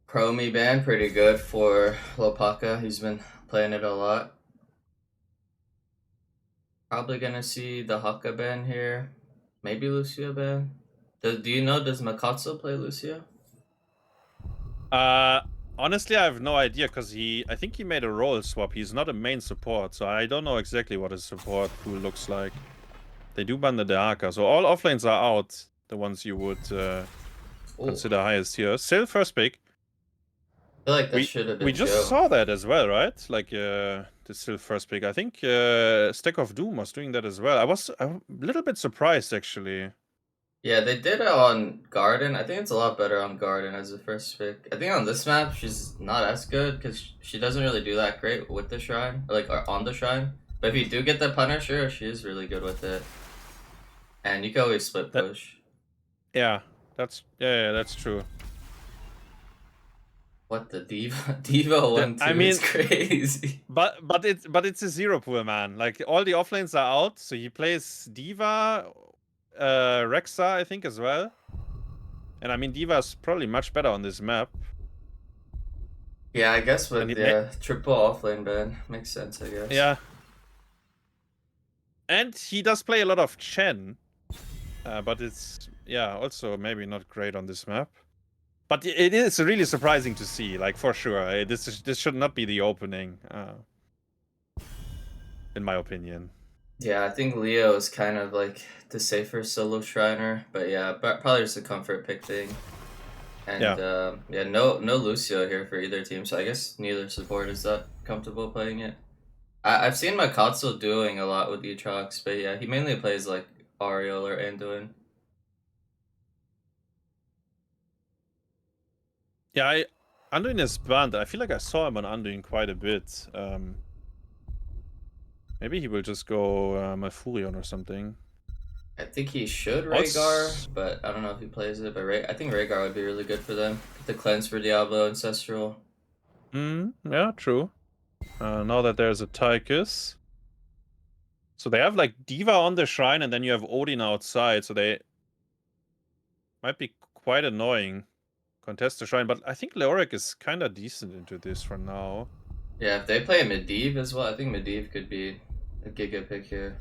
Promi ban pretty good for Lopaka. He's been playing it a lot. Probably gonna see the Haka ban here. Maybe Lucio ban. Do you know, does Makatsu play Lucio? Honestly, I have no idea because I think he made a role swap. He's not a main support, so I don't know exactly what his support pool looks like. They do ban the Dehaka, so all offlanes are out. The ones you would consider highest here. Still first pick. I feel like that should have We been just Joe. saw that as well, right? Like the still first pick. I think Stack of Doom was doing that as well. I was a little bit surprised actually. Yeah, they did it on Garden. I think it's a lot better on Garden as a first pick. I think on this map she's not as good because she doesn't really do that great with the shrine, or on the shrine. But if you do get the Punisher, she is really good with it. And you can always split push. Yeah, that's true. What the Diva? Diva 1-2 is crazy. But it's a zero pool, man. Like all the offlanes are out, so he plays Diva, Rexa, I think as well. And I mean Diva's probably much better on this map. Yeah, I guess with triple offlane ban makes sense. I guess. Yeah. And he does play a lot of Chen, but it's also maybe not great on this map. But it is really surprising to see, like for sure. This should not be the opening, in my opinion. Yeah, I think Leo is kind of like the safer solo Shriner, but yeah, probably just a comfort pick thing. And no Lucio here for either team, so I guess neither support is that comfortable playing it. I've seen Makatsu doing a lot with Aatrox, but yeah, he mainly plays like Ariel or Anduin. Yeah, Anduin is banned. I feel like I saw him on Anduin quite a bit. Maybe he will just go Malfurion or something. I think he should Rhaegar, but I don't know if he plays it. But I think Rhaegar would be really good for them. The cleanse for Diablo Ancestral. Yeah, true. Now that there's a Tychus. So they have like Diva on the shrine and then you have Odin outside, so they might be quite annoying. Contest the shrine, but I think Leoric is kind of decent into this for now. Yeah, if they play Medivh as well, I think Medivh could be a giga pick here.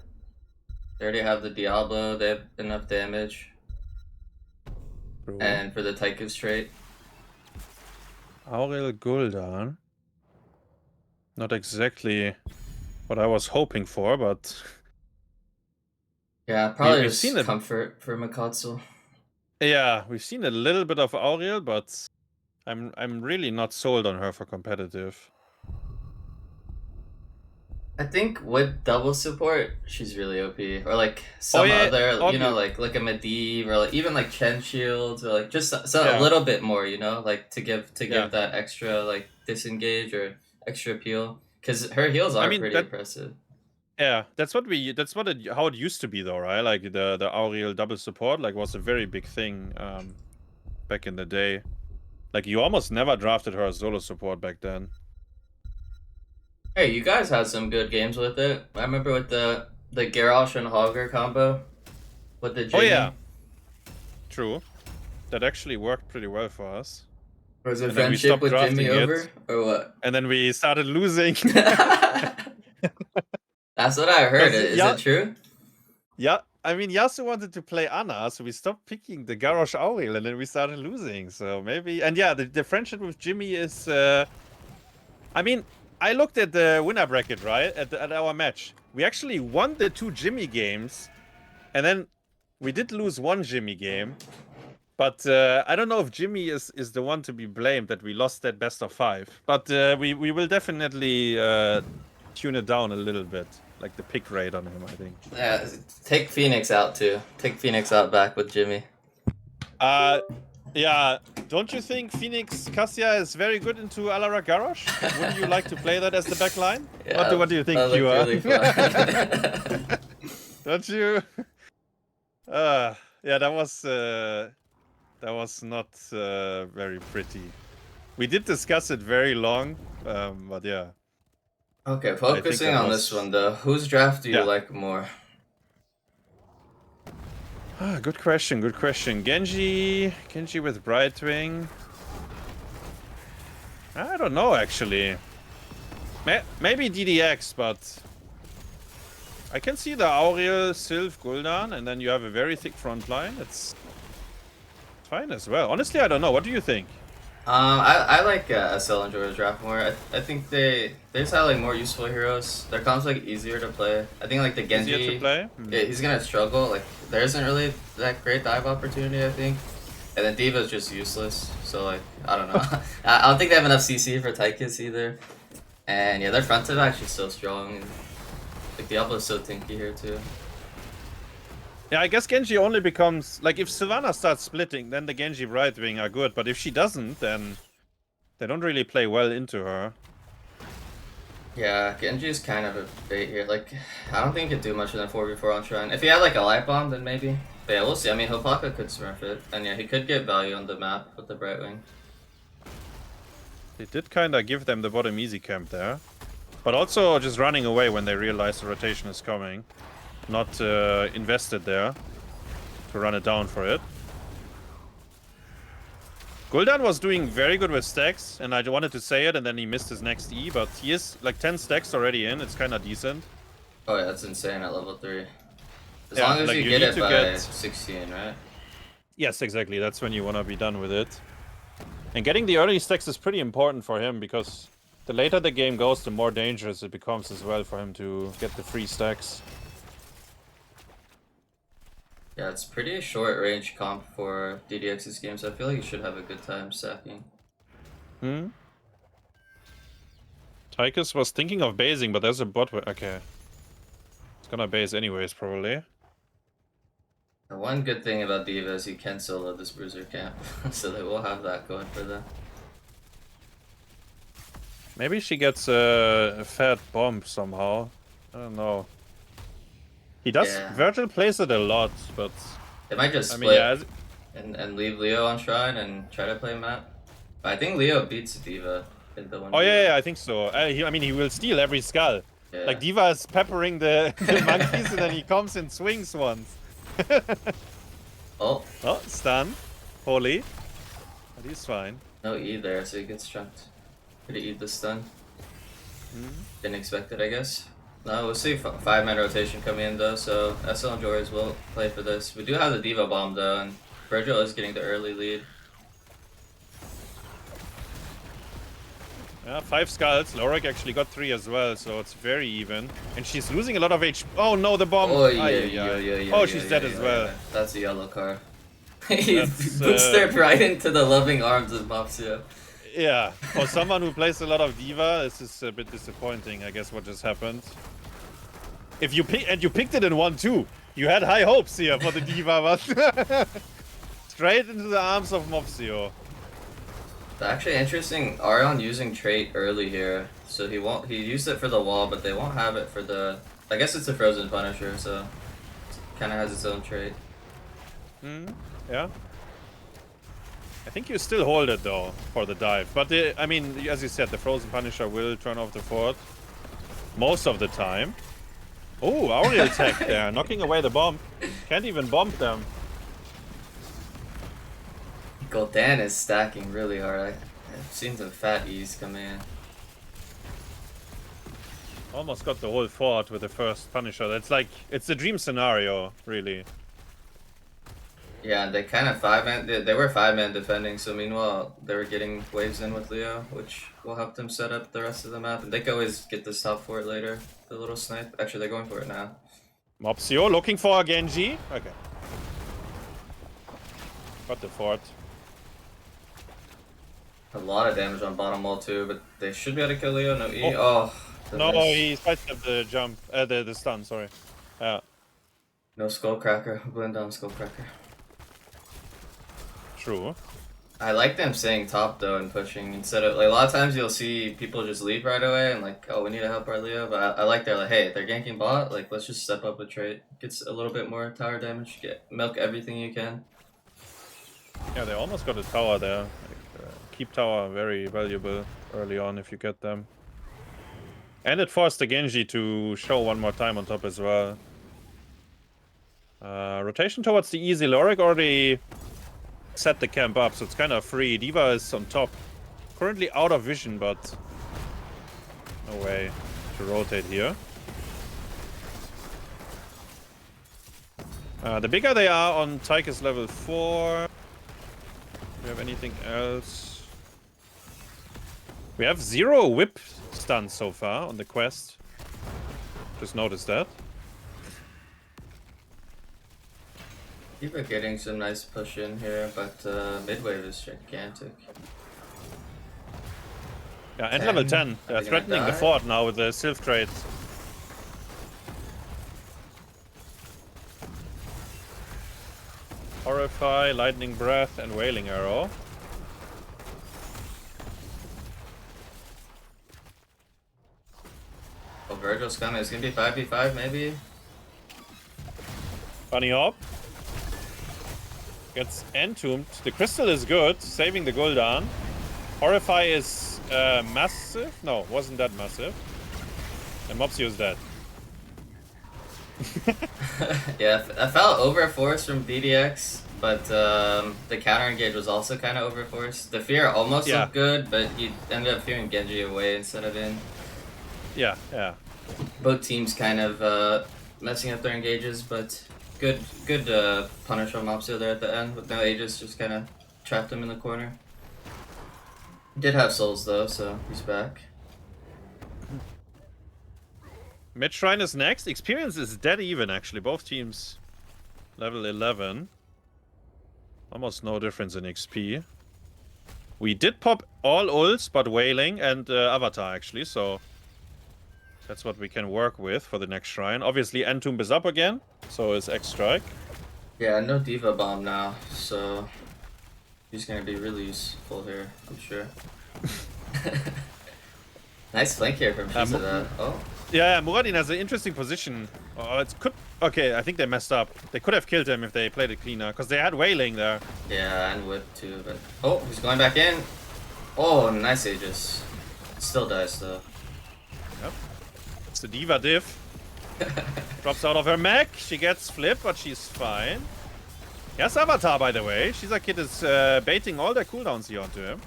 They already have the Diablo, they have enough damage. True. And for the Tychus trait. Aurel Gul'dan. Not exactly what I was hoping for, but... Yeah, probably just comfort for Makatsu. Yeah, we've seen a little bit of Aurel, but I'm really not sold on her for competitive. I think with double support, she's really OP. Or like some other, you know, like a Medivh or like even like Chen shields or like just a little bit more, you know, like to give that extra like disengage or extra appeal. Because her heals are pretty impressive. Yeah, that's how it used to be though, right? Like the Aurel double support like was a very big thing back in the day. Like you almost never drafted her as solo support back then. Hey, you guys had some good games with it. I remember with the Garrosh and Hogger combo with the Jimmy. Oh yeah. True. That actually worked pretty well for us. Was it friendship with Jimmy over? Or what? And then we started losing. That's what I heard. Is it true? Yeah. I mean, Yasu wanted to play Ana, so we stopped picking the Garrosh Aurel, and then we started losing. So maybe... And yeah, the friendship with Jimmy is... I mean, I looked at the winner bracket, right? At our match. We actually won the 2 Jimmy games. And then we did lose 1 Jimmy game. But I don't know if Jimmy is the one to be blamed that we lost that best of 5. But we will definitely tune it down a little bit. Like the pick rate on him, I think. Yeah, take Phoenix out too. Take Phoenix out back with Jimmy. Yeah, don't you think Phoenix Cassia is very good into Alara Garrosh? Wouldn't you like to play that as the back line? Yeah, what do you think, Kure? Really Don't you? Yeah, that was not very pretty. We did discuss it very long, but yeah. Okay, focusing on this one though. Whose draft do you like more? Good question, good question. Genji with Brightwing. I don't know, actually. Maybe DDX, but I can see the Auriel, Sylph, Gul'dan, and then you have a very thick front line. It's fine as well. Honestly, I don't know. What do you think? I like SL and Jorah's draft more. I think they just have like more useful heroes. Their comp's like easier to play. I think like the Genji, Easier to play? yeah, he's gonna struggle. Like there isn't really that great dive opportunity, I think. And then Diva's just useless. So like I don't know. I don't think they have enough CC for Tychus either. And yeah, their front is actually so strong. And, like Diablo's so tanky here too. Yeah, I guess Genji only becomes... Like, if Sylvana starts splitting, then the Genji right wing are good. But if she doesn't, then they don't really play well into her. Yeah, Genji's kind of a bait here. Like, I don't think he could do much in a 4v4 on Shrine. If he had like a light bomb, then maybe. But yeah, we'll see. I mean, Hopaka could smurf it. And yeah, he could get value on the map with the Bright Wing. They did kind of give them the bottom easy camp there. But also just running away when they realize the rotation is coming. Not invested there to run it down for it. Gul'dan was doing very good with stacks, and I wanted to say it, and then he missed his next E, but he is like 10 stacks already in. It's kind of decent. Oh yeah, that's insane at level 3. As Yeah, long as like, you you get need it to by get- 16, right? Yes, exactly. That's when you want to be done with it. And getting the early stacks is pretty important for him, because the later the game goes, the more dangerous it becomes as well for him to get the free stacks. Yeah, it's pretty short range comp for DDX's game, so I feel like you should have a good time stacking. Tychus was thinking of basing, but there's a bot. Okay. It's gonna base anyways, probably. The one good thing about Diva is you can solo this Bruiser camp, so they will have that going for them. Maybe she gets a fat bomb somehow. I don't know. He does. Yeah. Virgil plays it a lot, but They might just I split mean, yeah. and leave Leo on Shrine and try to play map. But I think Leo beats Diva in the one. Oh yeah, I think so. I mean, he will steal every skull. Yeah. Like Diva is peppering the monkeys, and then he comes and swings once. Oh, Stun. Holy. But he's fine. no E there, so he gets chunked. Could he eat the stun? Didn't expect it, I guess. No, we'll see 5-man rotation coming in though, so SL and Jorah's will play for this. We do have the Diva bomb though, and Virgil is getting the early lead. Yeah, 5 skulls. Lorik actually got 3 as well, so it's very even. And she's losing a lot of HP. Oh no, the bomb! Oh yeah. Oh, she's dead as well. That's a yellow card. He That's, bootstrapped right into the loving arms of Mopsio. Yeah, for someone who plays a lot of Diva, this is a bit disappointing, I guess, what just happened. If you you picked it in 1-2. You had high hopes here for the Diva, but straight into the arms of Mopsio. Actually interesting, Arion using trait early here. So he used it for the wall, but they won't have it for the, I guess it's a frozen punisher, so it kinda has its own trait. Yeah. I think you still hold it though for the dive, but I mean, as you said, the frozen punisher will turn off the fort most of the time. Oh, Auriel tech there, knocking away the bomb. Can't even bomb them. Gul'dan is stacking really hard. I've seen some fat E's come in. Almost got the whole fort with the first punisher. That's like, it's a dream scenario, really. Yeah, they kind of 5-man. They were 5-man defending, so meanwhile they were getting waves in with Leo, which will help them set up the rest of the map. And they can always get this top fort later. The little snipe. Actually, they're going for it now. Mopsio looking for a Genji. Okay. Got the fort. A lot of damage on bottom wall too, but they should be able to kill Leo. No E. Oh, no, he sidestepped the jump. The stun. Sorry. No Skullcracker. Blend down Skullcracker. True. I like them staying top though and pushing instead of like a lot of times you'll see people just leave right away and like, oh, we need to help our Leo, but I like they're like, hey, they're ganking bot, like let's just step up a trait, gets a little bit more tower damage, milk everything you can. Yeah, they almost got a tower there. Like, keep tower very valuable early on if you get them. And it forced the Genji to show one more time on top as well. Rotation towards the easy. Lorik already set the camp up, so it's kind of free. Diva is on top. currently out of vision, but no way to rotate here. The bigger they are on Tychus level 4. Do we have anything else? We have 0 whip stuns so far on the quest. Just noticed that. People are getting some nice push in here, but mid-wave is gigantic. Yeah, and level 10. They're threatening the fort now with the Sylph trades. Horrify, Lightning Breath, and Wailing Arrow. Oh, Virgil's coming. It's gonna be 5v5 maybe? Bunny Hop. Gets entombed. The crystal is good, saving the Gul'dan. Horrify is massive? No, wasn't that massive. And Mopsio is dead. Yeah, I felt overforced from DDX, but the counter engage was also kind of overforced. The fear almost looked good, but he ended up fearing Genji away instead of in. Yeah, yeah. Both teams kind of messing up their engages, but good punish from Mopsio there at the end with no Aegis, just kind of trapped him in the corner. Did have souls though, so he's back. Mid Shrine is next. Experience is dead even, actually. Both teams level 11. Almost no difference in XP. We did pop all ults but Wailing and Avatar, actually, so that's what we can work with for the next shrine. Obviously, Entomb is up again, so is X-Strike. Yeah, no Diva Bomb now, so he's gonna be really useful here, I'm sure. Nice flank here from Shiza. Oh. Yeah, Muradin has an interesting position. Oh, it could. Okay, I think they messed up. They could have killed him if they played it cleaner, because they had Wailing there. Yeah, and Whip too, but... Oh, he's going back in. Oh, nice Aegis. Still dies though. Yep. It's the Diva diff. Drops out of her mech. She gets flipped, but she's fine. Yes, Avatar, by the way. Shiza Kid is baiting all their cooldowns here onto him.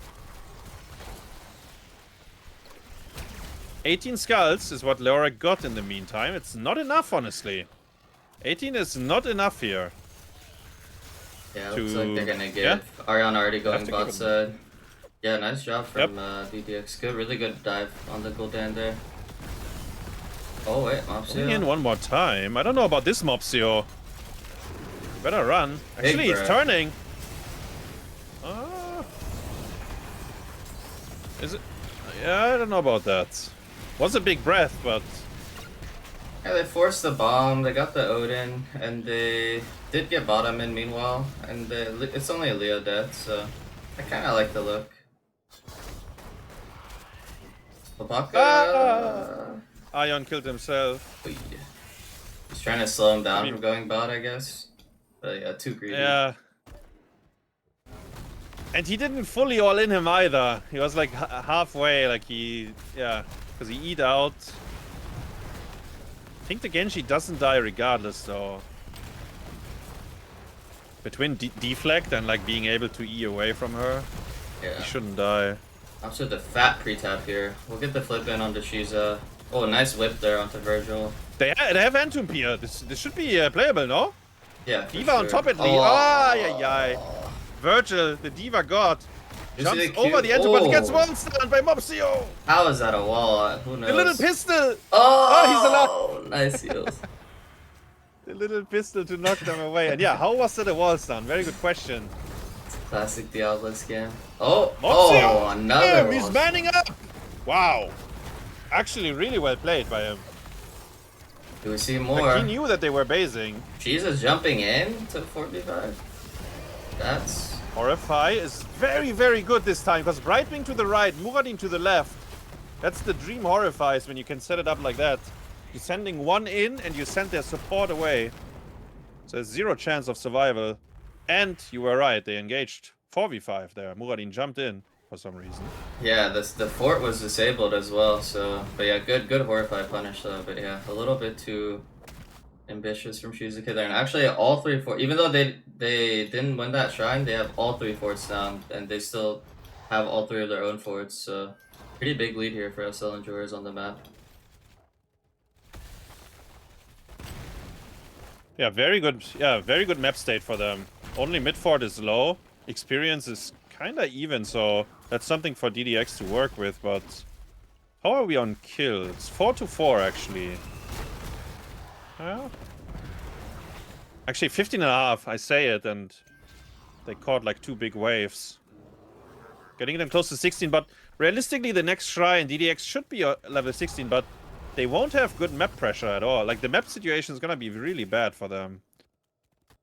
18 skulls is what Leoric got in the meantime. It's not enough, honestly. 18 is not enough here. Yeah, looks like they're gonna get Arion already going bot side. Yeah, nice job from DDX. Good, really good dive on the Gul'dan there. Oh wait, Mopsio. Going in one more time. I don't know about this Mopsio. Better run. Actually, he's turning. Is it? Yeah, I don't know about that. Was a big breath, but... Yeah, they forced the bomb, they got the Odin, and they did get bottom in meanwhile, and it's only a Leo death, so I kind of like the look. Babaka... Ion killed himself. He's trying to slow him down from going bot, I guess. But yeah, too greedy. Yeah. And he didn't fully all in him either. He was like halfway, like he... Yeah, because he eat out. I think the Genji doesn't die regardless, though. Between deflect and like being able to E away from her, he shouldn't die. Also the fat pre-tap here. We'll get the flip in onto Shiza. Oh, nice whip there onto Virgil. They have Entomb here. This should be playable, no? Yeah, Diva on top at least. Oh. Virgil, the Diva god, jumps over the Entomb, but he gets one stunned by Mopsio. How is that a wall? Who knows? The little pistol. Oh, he's alive. Nice heals. The little pistol to knock them away. And yeah, how was that a wall stun? Very good question. It's a classic Diablo scam. Oh, Mopsio. Another one. He's manning up. Wow. Actually, really well played by him. Do we see more? Like, he knew that they were basing. Jesus jumping in to 4v5. That's... Horrify is very, very good this time, because Brightwing to the right, Muradin to the left. That's the dream Horrifies when you can set it up like that. You're sending one in, and you send their support away. So there's 0 chance of survival. And you were right, they engaged 4v5 there. Muradin jumped in for some reason. Yeah, the fort was disabled as well, so... But yeah, good Horrify punish though, but yeah, a little bit too ambitious from Shizuka there. And actually, all 3 forts, even though they didn't win that shrine, they have all 3 forts down, and they still have all three of their own forts. So pretty big lead here for SL Enjoyers on the map. Yeah, very good. Yeah, very good map state for them. Only mid fort is low. Experience is kind of even, so that's something for DDX to work with. But how are we on kill? It's 4-4 actually. Actually, 15.5. I say it, and they caught like 2 big waves. Getting them close to 16, but realistically, the next shrine DDX should be level 16, but they won't have good map pressure at all. Like, the map situation is gonna be really bad for them.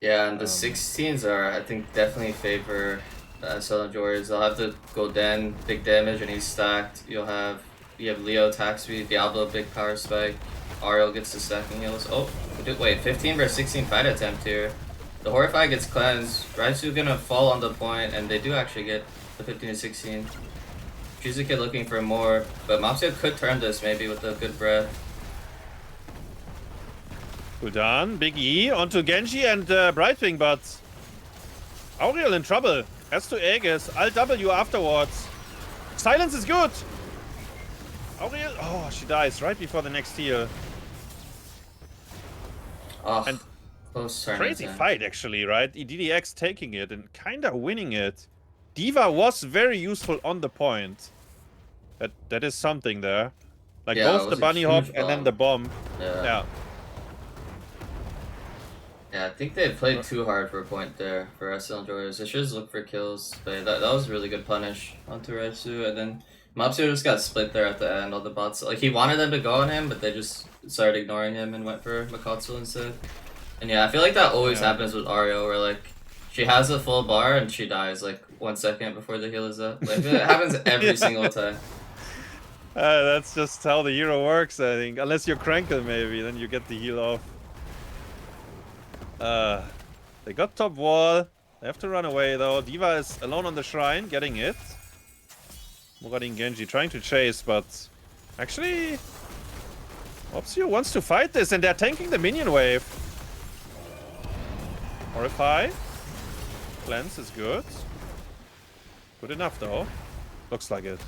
Yeah, and the 16s are, I think, definitely favor the SL Enjoyers. They'll have to go Den, big damage, and he's stacked. You have Leo attack speed, Diablo big power spike, Ariel gets the stacking heals. Oh, wait, 15 versus 16 fight attempt here. The Horrify gets cleansed. Raisu gonna fall on the point, and they do actually get the 15 to 16. Shizuke looking for more, but Mopsio could turn this maybe with a good breath. Gul'dan, Big E onto Genji and Brightwing, but Auriel in trouble. Has to Aegis, Alt W afterwards. Silence is good. Auriel, oh, she dies right before the next heal. Oh, and close turn. Crazy fight actually, right? DDX taking it and kind of winning it. D.Va was very useful on the point. That is something there. Like both the bunny hop and then the bomb. Yeah. Yeah, I think they played too hard for a point there for SL Enjoyers. They should just look for kills. But that was a really good punish onto Raisu, and then Mopsio just got split there at the end. All the bots, like, he wanted them to go on him, but they just started ignoring him and went for Makatsu instead. And yeah, I feel like that always happens with Ario, where like she has a full bar and she dies like 1 second before the heal is up. Like, it happens every single time. That's just how the hero works, I think. Unless you're Crankle, maybe, then you get the heal off. They got top wall. They have to run away though. D.Va is alone on the shrine, getting hit. Muradin Genji trying to chase, but actually Mopsio wants to fight this, and they're tanking the minion wave. Horrify. Cleanse is good. Good enough though. Looks like it.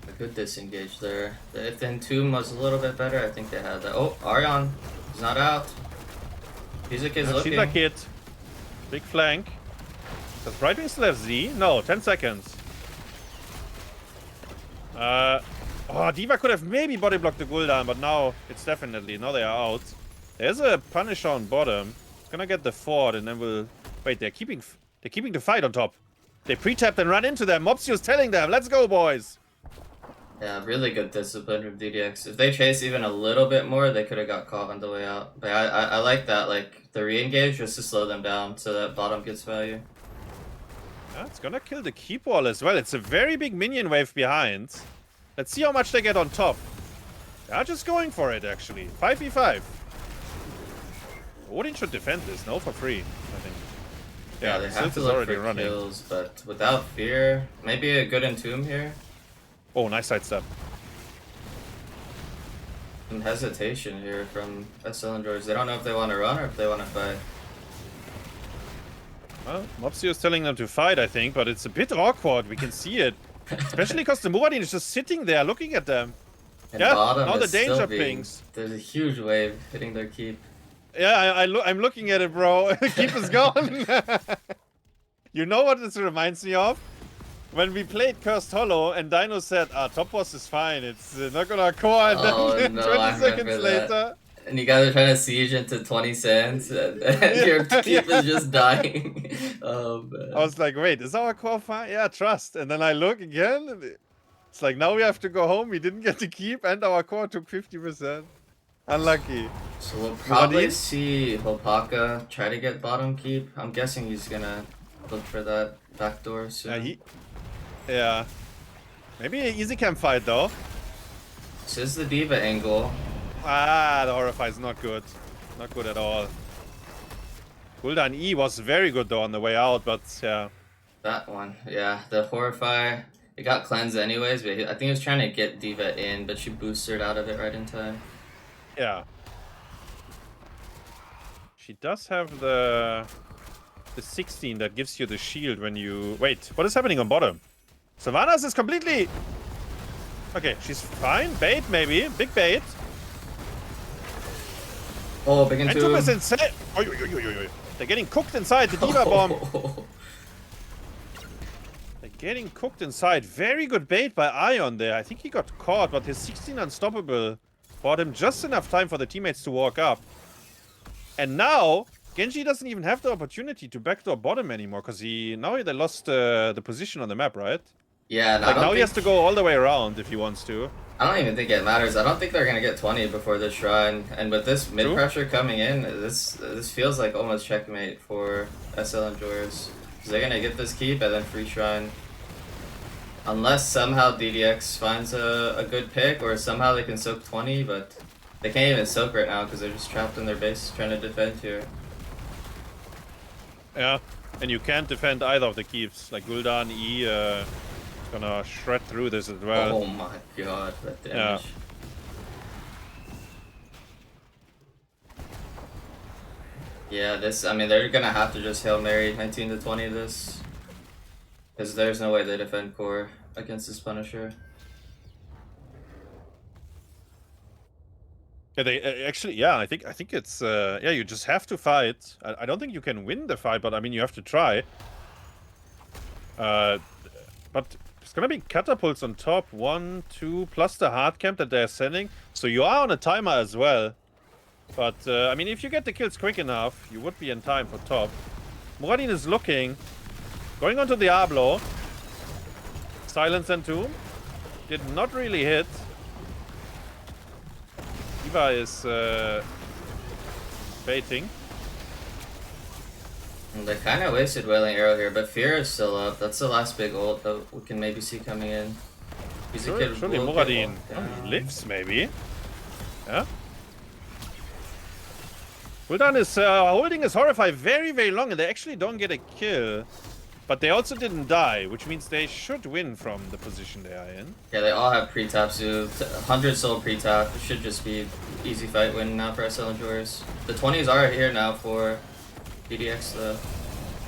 A good disengage there. If the Entomb was a little bit better, I think they had that. Oh, Arion. He's not out. Shizuke is looking. She's a kid. Big flank. Does Brightwing still have Z? No, 10 seconds. Oh, D.Va could have maybe body blocked the Gul'dan, but now it's definitely, now they are out. There's a Punisher on bottom. It's gonna get the fort, and then we'll... Wait, they're keeping the fight on top. They pre-tapped and run into them. Mopsio's telling them, let's go, boys. Yeah, really good discipline from DDX. If they chase even a little bit more, they could have got caught on the way out. But I like that, like, the re-engage just to slow them down so that bottom gets value. Yeah, it's gonna kill the keep wall as well. It's a very big minion wave behind. Let's see how much they get on top. They're just going for it, actually. 5v5. Odin should defend this, no? For free, I think. Yeah, they have to look for kills, but without fear, maybe a good Entomb here. Oh, nice sidestep. Some hesitation here from SL Enjoyers. They don't know if they want to run or if they want to fight. Well, Mopsio is telling them to fight, I think, but it's a bit awkward. We can see it. Especially because the Muradin is just sitting there looking at them. And yeah, bottom now the is danger still pings. There's a huge wave hitting their keep. Yeah, I'm looking at it, bro. Keep is gone. You know what this reminds me of? When we played Cursed Hollow and Dino said, top boss is fine, it's not gonna core, and then no, 20 seconds later... And you guys are trying to siege into 20 sands, and your keep is just dying. Oh, man. I was like, wait, is our core fine? Yeah, trust. And then I look again, and it's like, now we have to go home, we didn't get to keep, and our core took 50%. Unlucky. So we'll probably see Hopaka try to get bottom keep. I'm guessing he's gonna look for that backdoor soon. Yeah. Maybe an easy camp fight though. This is the D.Va angle. Ah, the Horrify is not good. Not good at all. Gul'dan E was very good though on the way out, but yeah. That one, yeah. The Horrify, it got cleansed anyways, but I think he was trying to get D.Va in, but she boosted out of it right in time. Yeah. She does have the 16 that gives you the shield when you... Wait, what is happening on bottom? Sylvanas is completely... Okay, she's fine. Bait, maybe. Big bait. Oh, big into Entum him. is insane. They're getting cooked inside the Diva Bomb. They're getting cooked inside. Very good bait by Ion there. I think he got caught, but his 16 Unstoppable bought him just enough time for the teammates to walk up. And now, Genji doesn't even have the opportunity to backdoor bottom anymore, because now they lost the position on the map, right? Yeah, and Like, now he has to go all the way around if he wants to. I don't even think it matters. I don't think they're gonna get 20 before the shrine. And with this mid pressure coming in, this feels like almost checkmate for SL enjoyers. Because they're gonna get this keep and then free shrine. Unless somehow DDX finds a good pick, or somehow they can soak 20, but they can't even soak right now because they're just trapped in their base trying to defend here. Yeah, and you can't defend either of the keeps. Like Gul'dan, E, gonna shred through this as well. Oh my god, that damage. Yeah, this, I mean, they're gonna have to just Hail Mary 19 to 20 this. Because there's no way they defend Kure against this Punisher. Yeah, they actually, yeah, I think it's, yeah, you just have to fight. I don't think you can win the fight, but I mean, you have to try. But it's gonna be catapults on top, 1, 2, plus the hard camp that they're sending. So you are on a timer as well. But, I mean, if you get the kills quick enough, you would be in time for top. Muradin is looking. Going on to Diablo. Silence and Tomb. Did not really hit. Eva is baiting. They kind of wasted Wailing Arrow here, but Fear is still up. That's the last big ult that we can maybe see coming in. He's a kid. Surely Muradin lives, maybe. Yeah. Gul'dan is holding his Horrify very, very long, and they actually don't get a kill. But they also didn't die, which means they should win from the position they are in. Yeah, they all have pre-tap, so 100 soul pre-tap. It should just be easy fight win now for SL enjoyers. The 20s are here now for DDX though.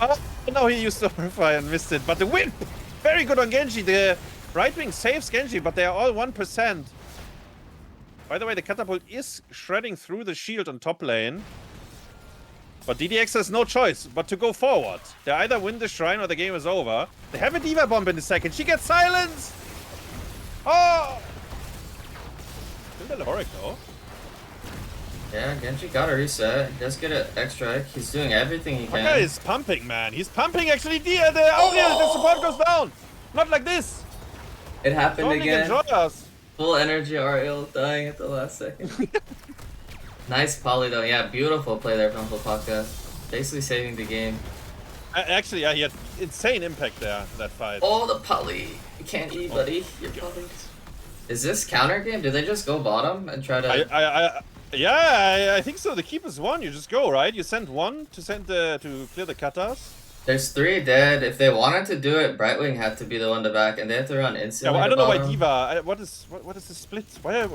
Oh, no, he used the Horrify and missed it. But the win! Very good on Genji. The right wing saves Genji, but they are all 1%. By the way, the catapult is shredding through the shield on top lane. But DDX has no choice but to go forward. They either win the shrine or the game is over. They have a Diva Bomb in a second. She gets silenced! Oh! Still the Horric though. Yeah, Genji got a reset. He does get an extra. He's doing everything he can. Okay, he's pumping, man. He's pumping actually. The Auriel, the support goes down. Not like this. It happened again. Enjoy us. Full energy Ariel dying at the last second. Nice poly though. Yeah, beautiful play there from Flopaka. Basically saving the game. Actually, yeah, he had insane impact there, that fight. Oh, the poly. You can't eat, buddy. Your poly. Is this counter game? Did they just go bottom and try to... Yeah, I think so. The keep is one. You just go, right? You send one to to clear the katas. There's 3 dead. If they wanted to do it, Brightwing had to be the one to back, and they have to run instantly. Yeah, well, I don't know why Diva. What is the split? Why?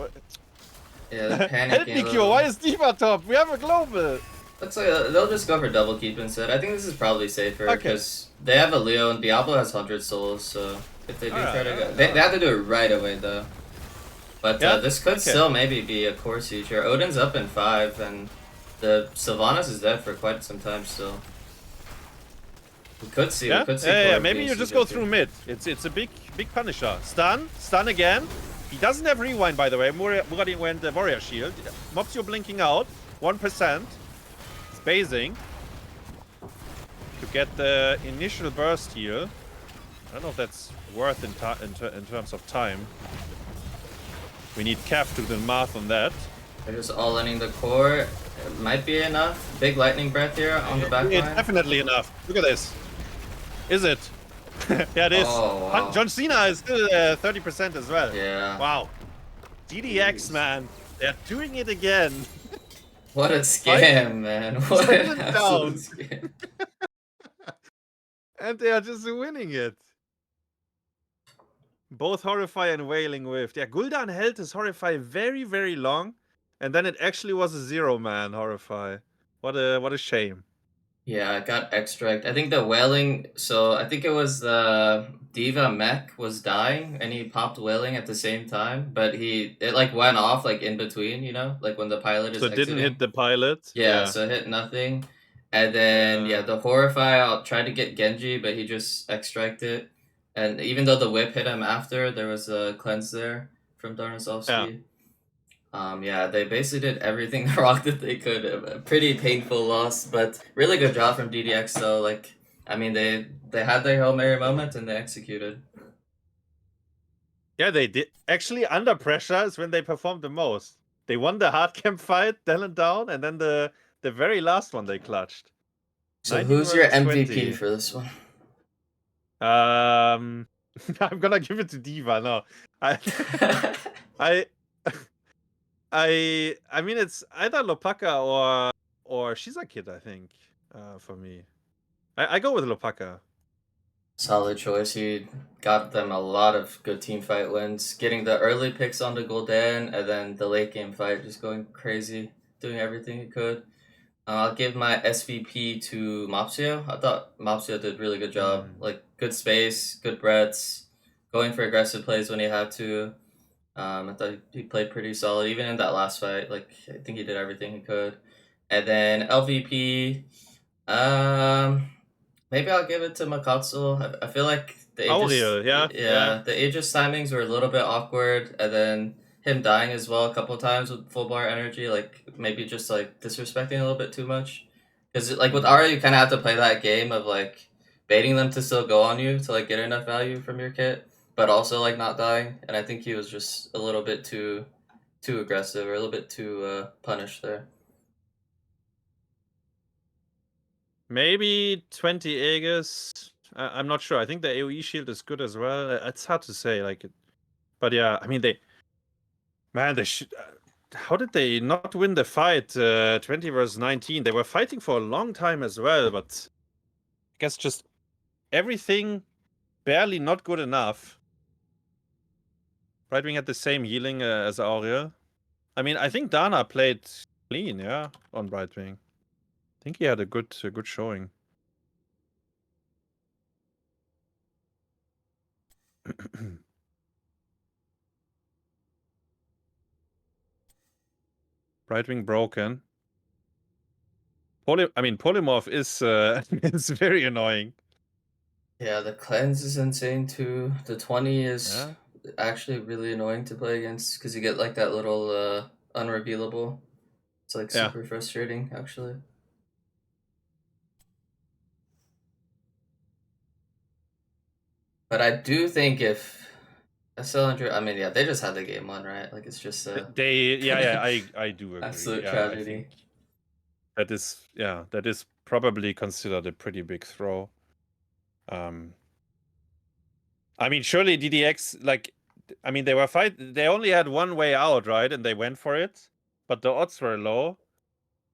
Yeah, they're panicking. Help me, Kure. Why is Diva top? We have a global. Looks like they'll just go for double keep instead. I think this is probably safer because they have a Leo and Diablo has 100 souls. So if they do try to go, they have to do it right away though. But this could still maybe be a core siege here. Odin's up in 5, and the Sylvanas is dead for quite some time still. We could see. Yeah, we could see maybe you just go through mid. It's a big Punisher. Stun again. He doesn't have rewind, by the way. Muradin went the Warrior Shield. Mobs blinking out. 1%. Spacing. To get the initial burst heal. I don't know if that's worth in terms of time. We need Kaf to do the math on that. They're just all ending the core. It might be enough. Big lightning breath here on the back line. It's definitely enough. Look at this. Is it? Yeah, it is. Oh, wow. John Cena is still 30% as well. Yeah. Wow. DDX, man. They're doing it again. What a scam, man. What an absolute scam. And they are just winning it. Both Horrify and Wailing Whiff. Yeah, Gul'dan held his Horrify very, very long. And then it actually was a 0-man Horrify. What a shame. Yeah, I got extract. I think the whaling. So I think it was the Diva mech was dying, and he popped whaling at the same time. But it like went off like in between, you know, like when the pilot So is it didn't hit exiting. the pilot. Yeah, Yeah. so it hit nothing. And then yeah, the horrify tried to get Genji, but he just extracted. And even though the whip hit him after, there was a cleanse there from Yeah. Darnasovsky. Yeah, they basically did everything wrong that they could. A pretty painful loss, but really good job from DDX. Though, like, I mean, they had their Hail Mary moment and they executed. Yeah, they did. Actually, under pressure is when they performed the most. They won the hard camp fight, Dellen down, and then the very last one they clutched. So 19 who's your versus MVP 20. for this one? I'm gonna give it to Diva. No, I, I, I mean, it's either Lopaka or Shizakid. I think for me, I go with Lopaka. Solid choice. He got them a lot of good team fight wins, getting the early picks on the Gul'dan, and then the late game fight just going crazy, doing everything he could. I'll give my SVP to Mopsio. I thought Mopsio did a really good job. Like, good space, good breaths, going for aggressive plays when he had to. I thought he played pretty solid, even in that last fight. Like, I think he did everything he could. And then LVP, um, maybe I'll give it to Makatsu. I feel like Auriel, yeah. the Aegis timings were a little bit awkward, and then him dying as well a couple times with full bar energy, like maybe just like disrespecting a little bit too much. Because like with Aria, you kind of have to play that game of like baiting them to still go on you to like get enough value from your kit, but also like not dying. And I think he was just a little bit too aggressive or a little bit too punished there. Maybe 20 Aegis. I'm not sure. I think the AoE shield is good as well. It's hard to say, like, but yeah, I mean they should. How did they not win the fight? 20 versus 19. They were fighting for a long time as well, but I guess just everything barely not good enough. Right Wing had the same healing as Auriel. I mean, I think Dana played clean, yeah, on Right Wing. I think he had a good showing. Right Wing broken. Polymorph is is very annoying. Yeah, the cleanse is insane too. The 20 is Yeah. actually really annoying to play against because you get like that little unrevealable. It's like Yeah. super frustrating actually. But I do think if SLE, I mean, yeah, they just had the game won, right? Like it's just I do agree. absolute Yeah, I think tragedy. that is probably considered a pretty big throw. I mean, surely DDX, like, I mean, they only had one way out, right? And they went for it, but the odds were low.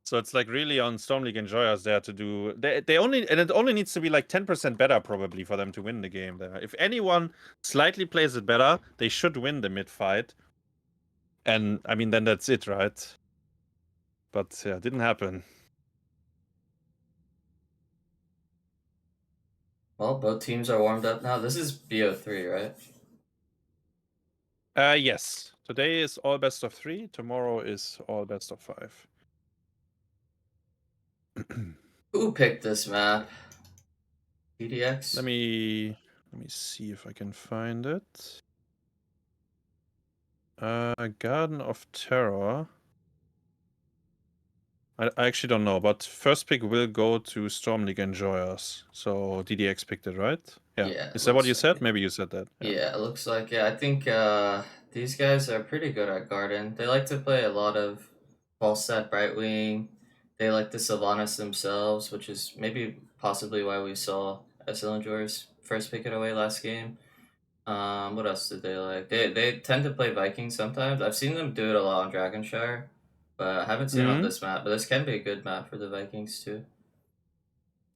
So it's like really on Storm League Enjoyers there to do. They only, and it only needs to be like 10% better probably for them to win the game there. If anyone slightly plays it better, they should win the mid fight. And I mean, then that's it, right? But yeah, didn't happen. Well, both teams are warmed up now. This is BO3, right? Yes. Today is all best of 3. Tomorrow is all best of 5. Who picked this map? DDX? Let me see if I can find it. Garden of Terror. I actually don't know, but first pick will go to Storm League Enjoyers. So DDX picked it, right? Yeah. Yeah, Is that what you looks like said? it. Maybe you said that. Yeah, it looks like it. I think these guys are pretty good at Garden. They like to play a lot of false set Brightwing. They like the Sylvanas themselves, which is maybe possibly why we saw SL Enjoyers first pick it away last game. What else did they like? They tend to play Vikings sometimes. I've seen them do it a lot on Dragonshire, but I haven't seen it on this map. But this can be a good map for the Vikings too.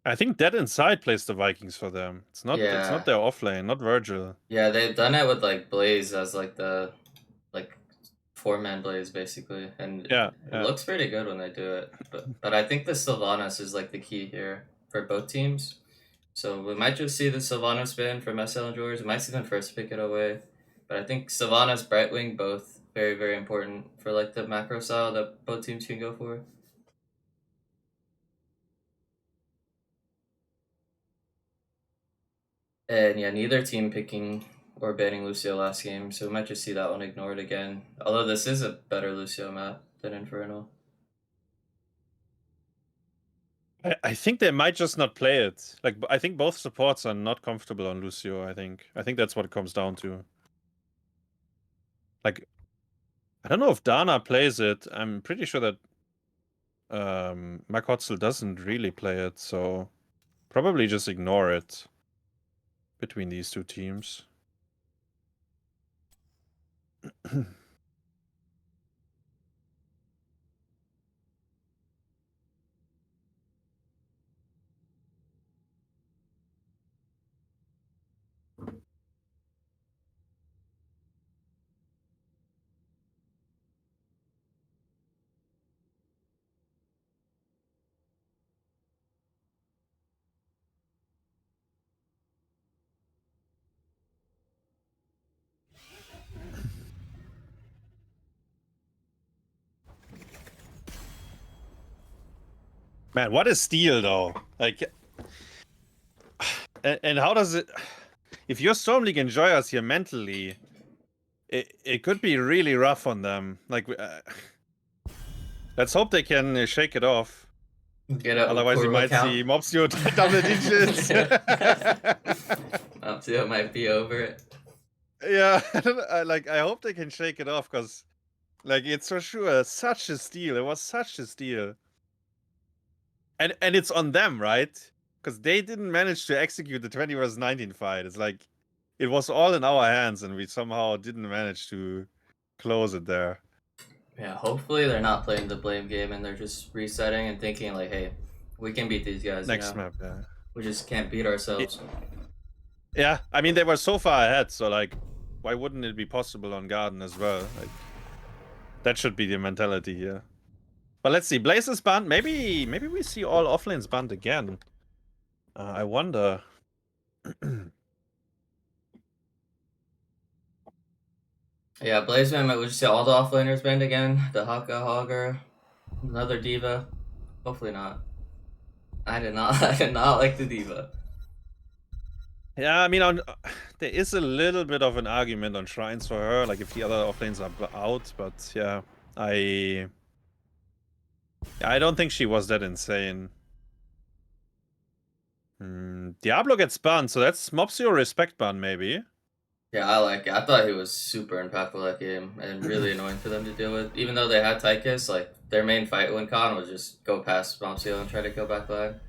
I think Dead Inside plays the Vikings for them. It's not Yeah. their off lane, not Virgil. Yeah, they've done it with like Blaze as like the like 4-man Blaze basically, and Yeah, it looks pretty good when they do it. But I think the Sylvanas is like the key here for both teams. So we might just see the Sylvanas ban from SL and George. We might see them first pick it away. But I think Sylvanas, Brightwing, both very, very important for like the macro style that both teams can go for. And yeah, neither team picking or banning Lucio last game, so we might just see that one ignored again. Although this is a better Lucio map than Inferno. I think they might just not play it. Like, I think both supports are not comfortable on Lucio. I think that's what it comes down to. Like, I don't know if Dana plays it. I'm pretty sure that Makotzel doesn't really play it, so probably just ignore it between these two teams. Man, what a steal, though. Like, and how does it... If you're Storm League enjoyers here mentally, it could be really rough on them. Like, let's hope they can shake it off. Otherwise, you might see Mopsio double digits. Mopsio might be over it. Yeah, I hope they can shake it off, because, like, it's for sure such a steal. It was such a steal. And it's on them, right? Because they didn't manage to execute the 20 vs 19 fight. It's like, it was all in our hands, and we somehow didn't manage to close it there. Yeah, hopefully they're not playing the blame game and they're just resetting and thinking like, hey, we can beat these guys. Next map, yeah. We just can't beat ourselves. Yeah, I mean, they were so far ahead, so like, why wouldn't it be possible on Garden as well? Like, that should be the mentality here. But let's see, Blaze is banned. Maybe we see all offlanes banned again. I wonder. Yeah, Blaze ban, we'll just see all the offlaners banned again. The Haka, Hogger, another D.Va. Hopefully not. I did not like the D.Va. Yeah, I mean, there is a little bit of an argument on shrines for her, like if the other offlanes are out, but yeah, I don't think she was that insane. Diablo gets banned, so that's Mopsio respect ban, maybe. Yeah, I like it. I thought he was super impactful that game and really annoying for them to deal with. Even though they had Tychus, like, their main fight when Khan was just go past Mopsio and try to kill backline.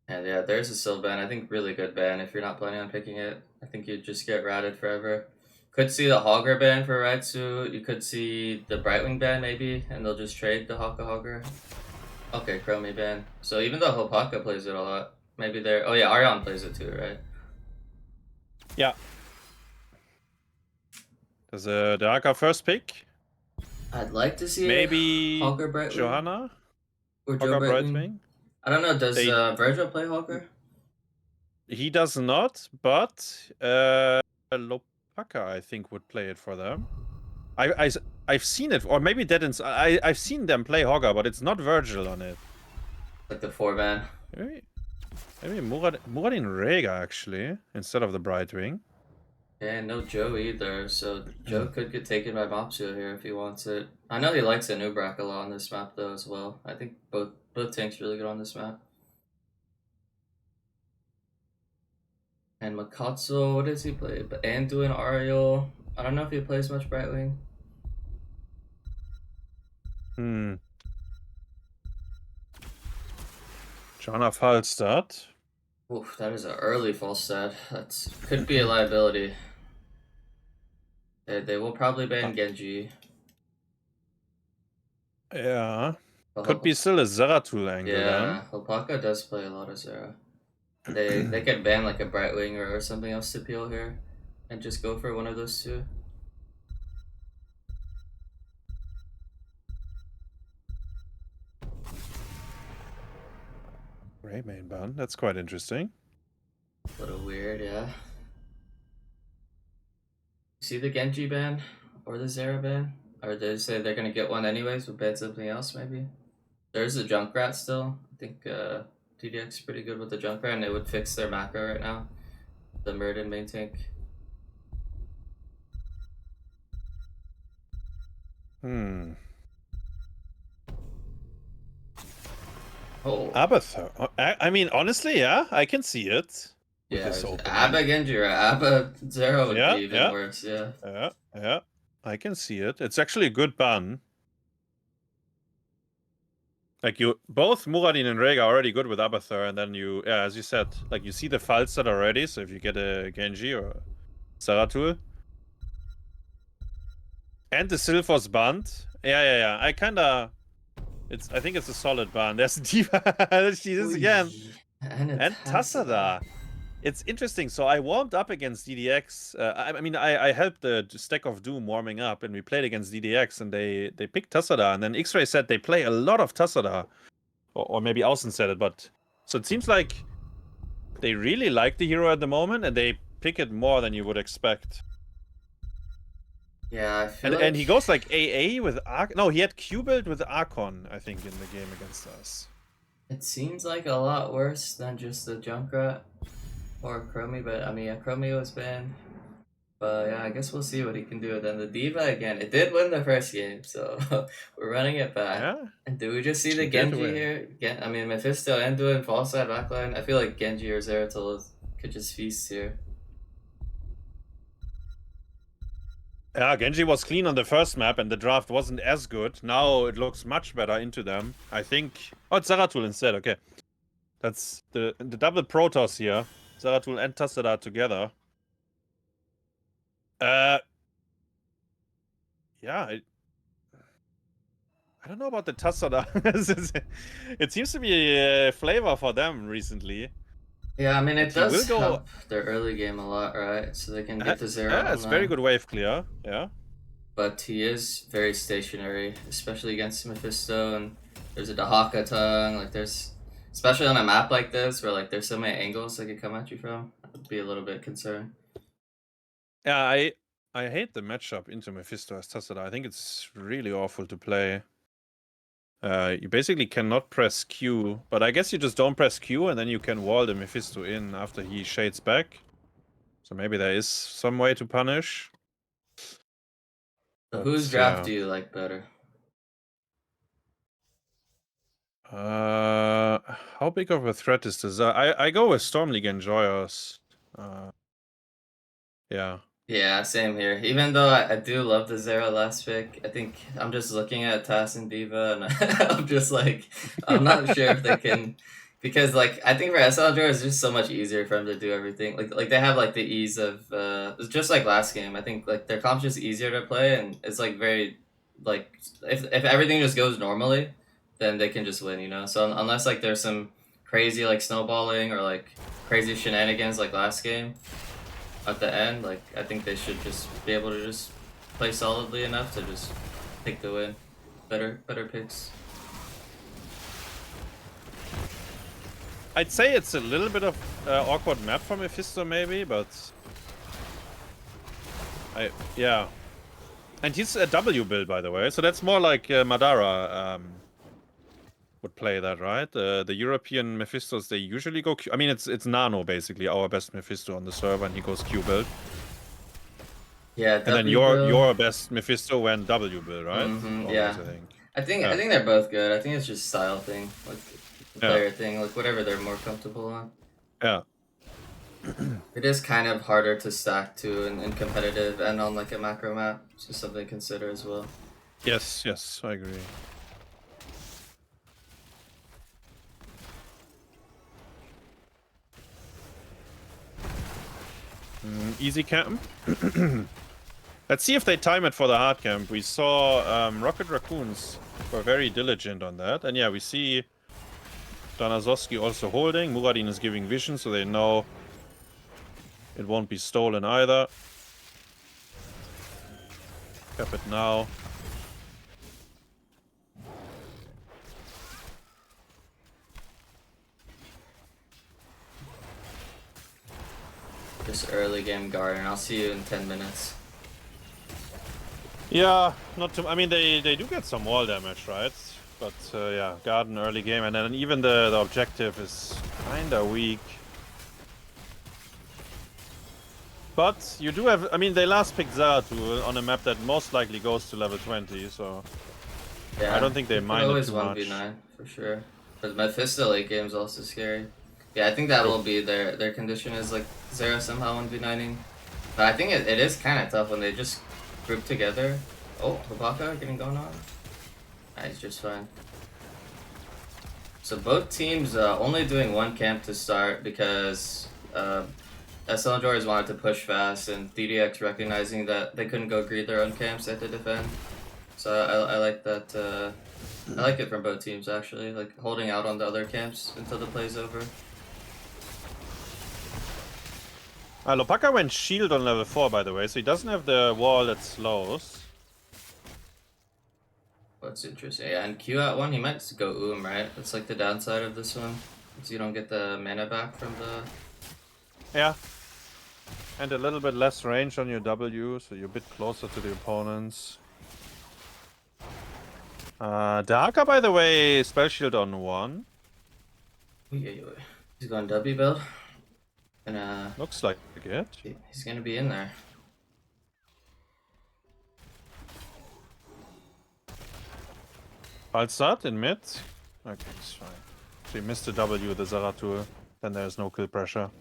And yeah, there's a Syl ban. I think really good ban if you're not planning on picking it. I think you'd just get ratted forever. Could see the Hogger ban for Raitsu. You could see the Brightwing ban maybe, and they'll just trade the Haka Hogger. Okay, Chromie ban. So even though Hopaka plays it a lot, maybe they're... Oh yeah, Arion plays it too, right? Yeah. Does the Haka first pick? I'd like to see maybe Hogger Brightwing. Johanna? Or Joe Brightwing. I don't know, does Virgil play Hogger? He does not, but Lopaka, I think, would play it for them. I've seen it, or maybe I've seen them play Hogger, but it's not Virgil on it. Like the 4-ban. Maybe Muradin Rega, actually, instead of the Brightwing. Yeah, no Joe either, so Joe could get taken by Mopsio here if he wants it. I know he likes Anubrak a lot on this map, though, as well. I think both tanks really good on this map. And Makatsu, what does he play? But Andu and Ariel. I don't know if he plays much Brightwing. Johanna Falstad. Oof, that is an early false stat. That could be a liability. They will probably ban Genji. Yeah. Could be still a Zeratul angle then. Yeah, Hopaka does play a lot of Zera. They could ban like a Brightwing or something else to peel here. And just go for one of those two. Gray main ban. That's quite interesting. A little weird, yeah. See the Genji ban or the Zera ban? Or did they say they're gonna get one anyways, but ban something else maybe? There's a Junkrat still. I think DDX is pretty good with the Junkrat, and it would fix their macro right now. The Murden main tank. Oh. Abathur. I mean, honestly, yeah, I can see it. With Yeah, this opening. Abba Genji, right? Abba Zero would be even worse, yeah. Yeah, I can see it. It's actually a good ban. Like both Muradin and Rega are already good with Abathur, and then you, yeah, as you said, like you see the Falstad already, so if you get a Genji or Zeratul. And the Silphos band. Yeah. I think it's a solid band. There's Diva. She is again. And Tassada. It's interesting. So I warmed up against DDX. I mean, I helped the Stack of Doom warming up, and we played against DDX, and they picked Tassada. And then X-Ray said they play a lot of Tassada. Or maybe Außen said it, but... So it seems like they really like the hero at the moment, and they pick it more than you would expect. Yeah, I feel and he goes like AA with Arc. No, he had Q build with Archon, I think, in the game against us. It seems like a lot worse than just the Junkrat or Chromie, but I mean, Chromie was banned. But yeah, I guess we'll see what he can do. Then the Diva again, it did win the first game, so we're running it back. Yeah. And do we just see the Genji here? I mean, Mephisto and doing false side backline. I feel like Genji or Zeratul could just feast here. Yeah, Genji was clean on the first map, and the draft wasn't as good. Now it looks much better into them. I think... Oh, it's Zeratul instead, okay. That's the double Protoss here. Zeratul and Tassada together. Yeah, I don't know about the Tassada. It seems to be a flavor for them recently. Yeah, I mean, it does help their early game a lot, right? So they can get to 0. Yeah, it's very good wave clear, yeah. But he is very stationary, especially against Mephisto, and there's a Dahaka tongue, like there's... Especially on a map like this, where like there's so many angles they could come at you from, I'd be a little bit concerned. Yeah, I hate the matchup into Mephisto as Tassada. I think it's really awful to play. You basically cannot press Q, but I guess you just don't press Q and then you can wall the Mephisto in after he shades back. So maybe there is some way to punish. So whose draft do you like better? How big of a threat is this? I go with Storm League Enjoyers. Yeah. Yeah, same here. Even though I do love the Zera last pick, I think I'm just looking at Tass and Diva, and I'm just like, I'm not sure if they can, because like I think for SLG it's just so much easier for them to do everything. Like they have like the ease of it's just like last game. I think like their comp's just easier to play, and it's like very like if everything just goes normally, then they can just win, you know. So unless like there's some crazy like snowballing or like crazy shenanigans like last game at the end, like I think they should just be able to just play solidly enough to just take the win. Better picks. I'd say it's a little bit of awkward map for Mephisto maybe, but yeah. And he's a W build, by the way, so that's more like Madara would play that, right? The European Mephistos, they usually go Q. I mean, it's Nano basically our best Mephisto on the server, and he goes Q build. Yeah, and then your best Mephisto went W build, right? Mm-hmm, yeah. I think they're both good. I think it's just style thing, like the player thing, like whatever they're more comfortable on. Yeah. It is kind of harder to stack too in competitive and on like a macro map, so something to consider as well. Yes, I agree. Easy camp. Let's see if they time it for the hard camp. We saw Rocket Raccoons were very diligent on that. And yeah, we see Danazowski also holding. Muradin is giving vision, so they know it won't be stolen either. Cap it now. Just early game Garden. I'll see you in 10 minutes. Yeah, not too. I mean, they do get some wall damage, right? But yeah, Garden early game, and then even the objective is kinda weak. But you do have. I mean, they last picked Zeratul on a map that most likely goes to level 20, so Yeah, I don't think they mind it too much. 1v9 for sure. But Mephisto late game is also scary. Yeah, I think that will be their condition is like Zera somehow 1v9ing. But I think it is kind of tough when they just group together. Oh, Habaka getting going on. Nice, just fine. So both teams only doing one camp to start because SLE wanted to push fast and DDX recognizing that they couldn't go greed their own camps, they had to defend. So I like that. I like it from both teams actually, like holding out on the other camps until the play's over. Lopaka went shield on level 4, by the way, so he doesn't have the wall that slows. What's interesting? Yeah, and Q at 1, he might go right? That's like the downside of this one. Because you don't get the mana back from the... Yeah. And a little bit less range on your W, so you're a bit closer to the opponents. Dahaka, by the way, spell shield on 1. He's going W build. And looks like it. He's gonna be in there. I'll start in mid. Okay, it's fine. So he missed the W with the Zeratul. Then there's no kill pressure.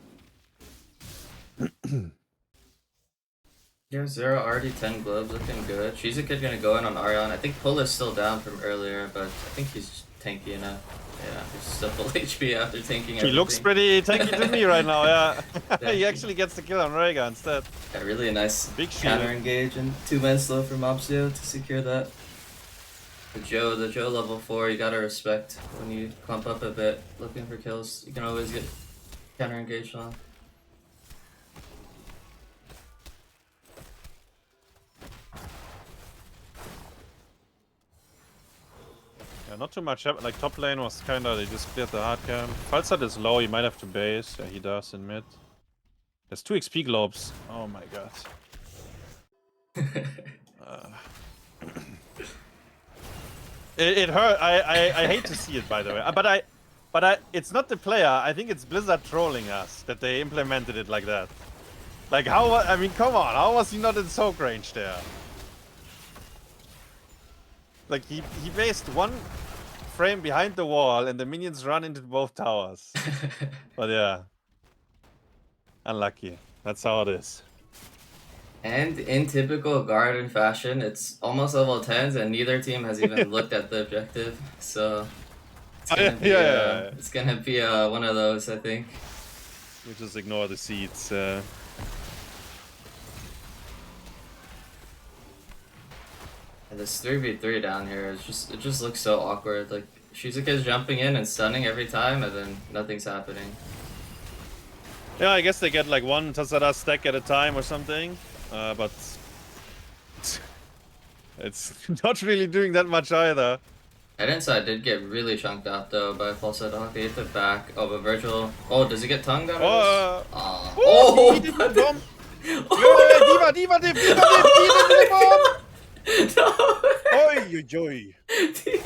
Yeah, Zera already 10 globes, looking good. She's a kid gonna go in on Arion. I think Pull is still down from earlier, but I think he's tanky enough. Yeah, he's still full HP after tanking everything. He looks pretty tanky to me right now, yeah. He actually gets the kill on Rhaegar instead. Yeah, really a nice big counter engage and 2-man slow from Mopsio to secure that. The Joe level 4, you gotta respect when you clump up a bit looking for kills. You can always get counter engaged on. Yeah, not too much happened. Like, top lane was kinda, they just cleared the hard camp. Falstad is low, he might have to base. Yeah, he does in mid. There's 2 XP globes. Oh my god. It hurt. I hate to see it, by the way. But it's not the player. I think it's Blizzard trolling us that they implemented it like that. Like, how? I mean, come on. How was he not in soak range there? Like, he based 1 frame behind the wall and the minions run into both towers. But yeah. Unlucky. That's how it is. And in typical Garden fashion, it's almost level 10s and neither team has even looked at the objective. So it's gonna be, it's gonna be one of those, I think. We just ignore the seeds. And this 3v3 down here is it just looks so awkward. Like Shizuka's jumping in and stunning every time and then nothing's happening. Yeah, I guess they get like 1 Tassada stack at a time or something. But it's not really doing that much either. That inside did get really chunked out though by Falsetto. He hit the back. Oh, but Virgil. Oh, does he get tongued out of this? Oh! He did the bomb! Oh. Diva dip the bomb! No! Oi, joy. He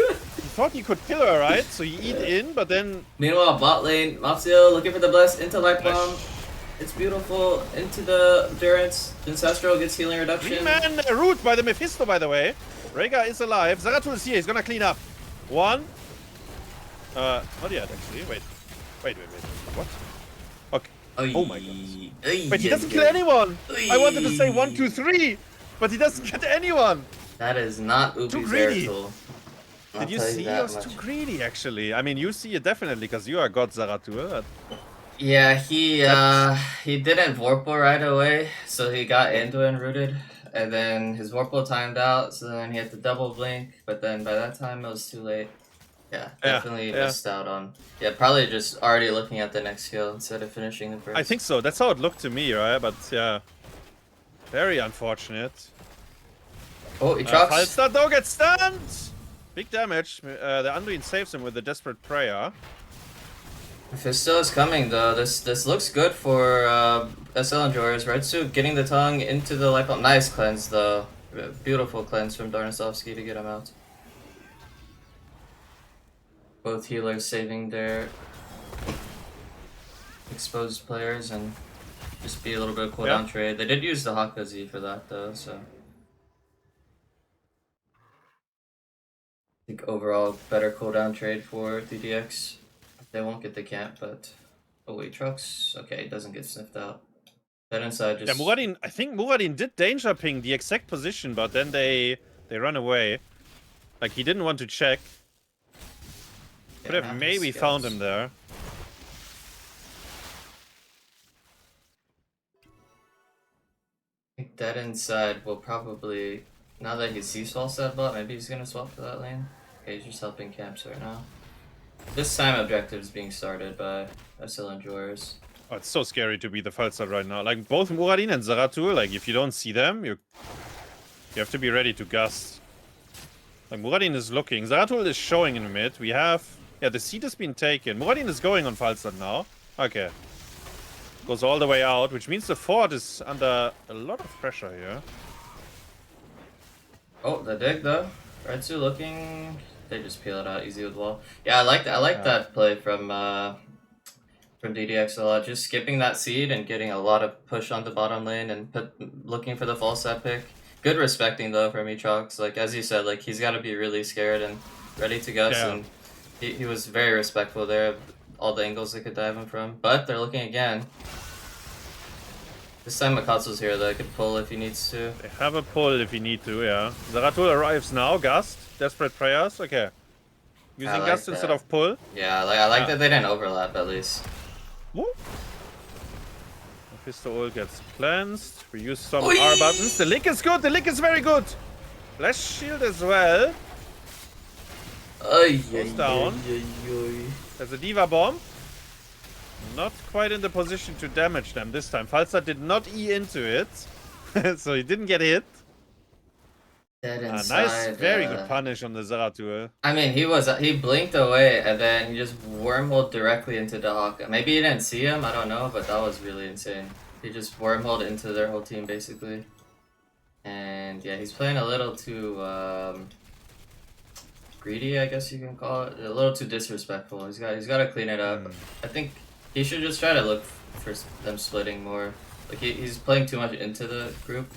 thought he could kill her, right? So he eat in, but then... Meanwhile, bot lane, Mopsio looking for the bless into light bomb. It's beautiful. Into the endurance. Ancestral gets healing reduction. 3-man root by the Mephisto, by the way. Rhaegar is alive. Zeratul is here. He's gonna clean up. 1. Not yet, actually. Wait. What? Okay. Oh my god. Wait, he doesn't kill anyone. I wanted to say 1, 2, 3, but he doesn't get anyone. That is not Ubi Zeratul. Did you see? He was too greedy, actually. I mean, you see it definitely because you are God Zeratul. Yeah, he didn't Vorpal right away, so he got into and rooted, and then his Vorpal timed out, so then he had to double blink, but then by that time it was too late. Yeah, definitely missed out on. Yeah, probably just already looking at the next skill instead of finishing the first. I think so. That's how it looked to me, right? But yeah, very unfortunate. Oh, he trucks. Falstad though gets stunned. Big damage. The Anduin saves him with a desperate prayer. Fisto is coming though. This looks good for SL enjoyers. Redsu getting the tongue into the light bulb. Nice cleanse though. Beautiful cleanse from Darnasovsky to get him out. Both healers saving their exposed players and just be a little bit of cooldown trade. They did use the Hakazi for that though, so I think overall better cooldown trade for DDX. They won't get the camp, but oh wait, trucks. Okay, it doesn't get sniffed out. That inside just. Yeah, Muradin. I think Muradin did danger ping the exact position, but then they run away. Like he didn't want to check. Could have maybe found him there. I think that inside will probably, now that he sees false that bot, maybe he's gonna swap to that lane. Okay, he's just helping camps right now. This time objective is being started by SL enjoyers. Oh, it's so scary to be the Falstad right now. Like both Muradin and Zeratul, like if you don't see them, you have to be ready to gust. Like Muradin is looking. Zeratul is showing in the mid. We have, yeah, the seat has been taken. Muradin is going on Falstad now. Okay. Goes all the way out, which means the fort is under a lot of pressure here. Oh, the dig though. Redsu looking. They just peel it out easy with wall. Yeah, I like that. I like that play from DDX a lot. Just skipping that seed and getting a lot of push on the bottom lane and looking for the false set pick. Good respecting though from Aatrox. Like as you said, like he's got to be really scared and ready to go. Yeah. And he was very respectful there. All the angles they could dive him from. But they're looking again. This time Makatsu's here though, could pull if he needs to. They have a pull if you need to, yeah. Zeratul arrives now, Gust. Desperate prayers, okay. Using like Gust that. instead of pull. Yeah, I like that they didn't overlap at least. Woo. Mephisto ult gets cleansed. We use some R buttons. The lick is good, the lick is very good. Flash shield as well. Goes down. There's a D.Va bomb. Not quite in the position to damage them this time. Falstad did not E into it. So he didn't get hit. Nice, very good punish on the Zeratul. I mean, he blinked away and then he just wormholed directly into the Hawk. Maybe he didn't see him, I don't know, but that was really insane. He just wormholed into their whole team basically. And yeah, he's playing a little too greedy, I guess you can call it. A little too disrespectful. He's got to clean it up. I think he should just try to look for them splitting more. Like he's playing too much into the group.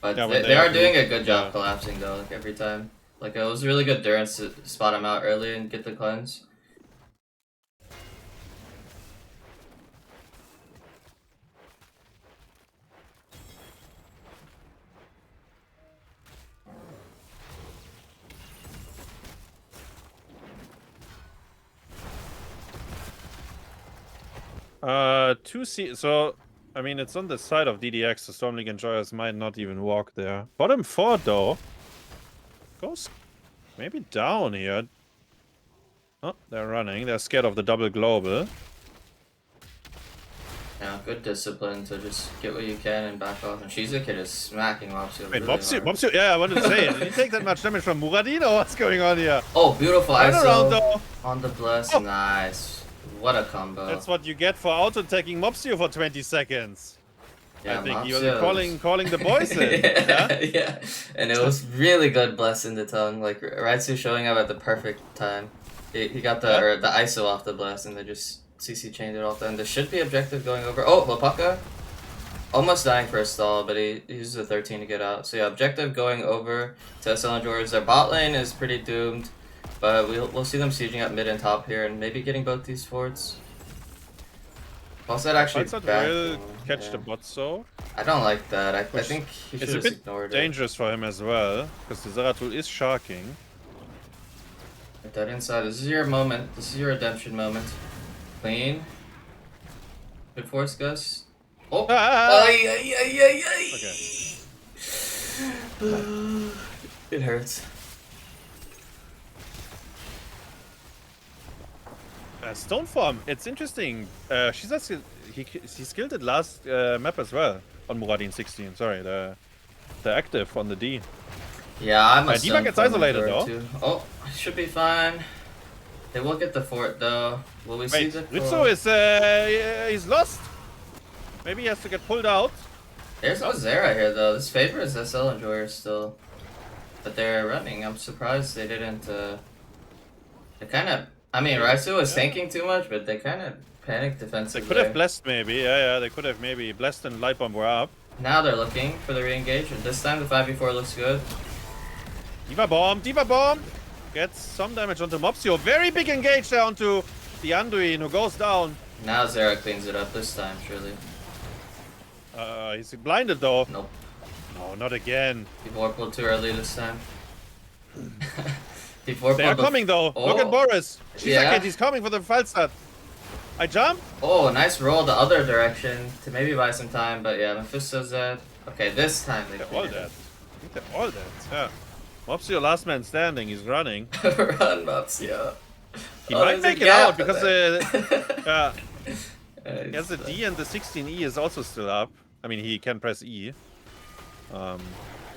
But yeah, they are doing a good job collapsing though, like every time. Like it was really good Durance to spot him out early and get the cleanse. So I mean, it's on the side of DDX, so Storm League enjoyers might not even walk there. Bottom 4, though, goes maybe down here. Oh, they're running. They're scared of the double global. Yeah, good discipline to just get what you can and back off. And Shizuka is smacking Mopsio. Wait, really Mopsio, yeah, I wanted to say, did he take that much damage from Muradin, or what's going on here? Oh, beautiful Turn ISO around, though. On the bless. Oh. Nice. What a combo. That's what you get for auto-attacking Mopsio for 20 seconds. Yeah, I think he was calling the boys in. Yeah, and it was really good bless in the tongue. Like Raitsu showing up at the perfect time. He got the ISO off the blast and they just CC chained it off. And there should be objective going over. Oh, Lopaka almost dying for a stall, but he used the 13 to get out. So yeah, objective going over to SL enjoyers. Their bot lane is pretty doomed, but we'll see them sieging up mid and top here and maybe getting both these forts. Falstad actually will catch the bot, so I don't like that. I think he should have ignored it. It's dangerous for him as well, because the Zeratul is sharking. Get that inside. This is your moment. This is your redemption moment. Clean. Good force, Gus. Oh! Okay. It hurts. Stone Form, it's interesting. She says he skilled it last map as well on Muradin 16. Sorry, the active on the D. Yeah, I'm a D-Bag gets isolated though. Oh, should be fine. They will get the fort though. Will we see Wait, the Ritsu is he's lost. Maybe he has to get pulled out. There's no Zera here though. This favors SL Enjoyer still. But they're running. I'm surprised they didn't they kinda I mean Raisu was thinking too much, but they kinda panicked They defensively. could have blessed maybe, yeah, they could have maybe blessed and light bomb were up. Now they're looking for the re-engage, and this time the 5v4 looks good. Diva bomb! Gets some damage onto Mopsio. Very big engage there onto the Anduin who goes down. Now Zera cleans it up this time, surely. He's blinded though. Nope. No, not again. People pulled too early this time. People They are coming though. Oh. Look at Boris. Yeah. He's coming for the Falstad. I jump. Oh, nice roll the other direction to maybe buy some time, but yeah, Mephisto's dead. Okay, this time they They're all dead. I think they're all dead. Yeah. Mopsio last man standing. He's running. Run, Mopsio. He might make it out because yeah. He has the D and the 16E is also still up. I mean, he can press E.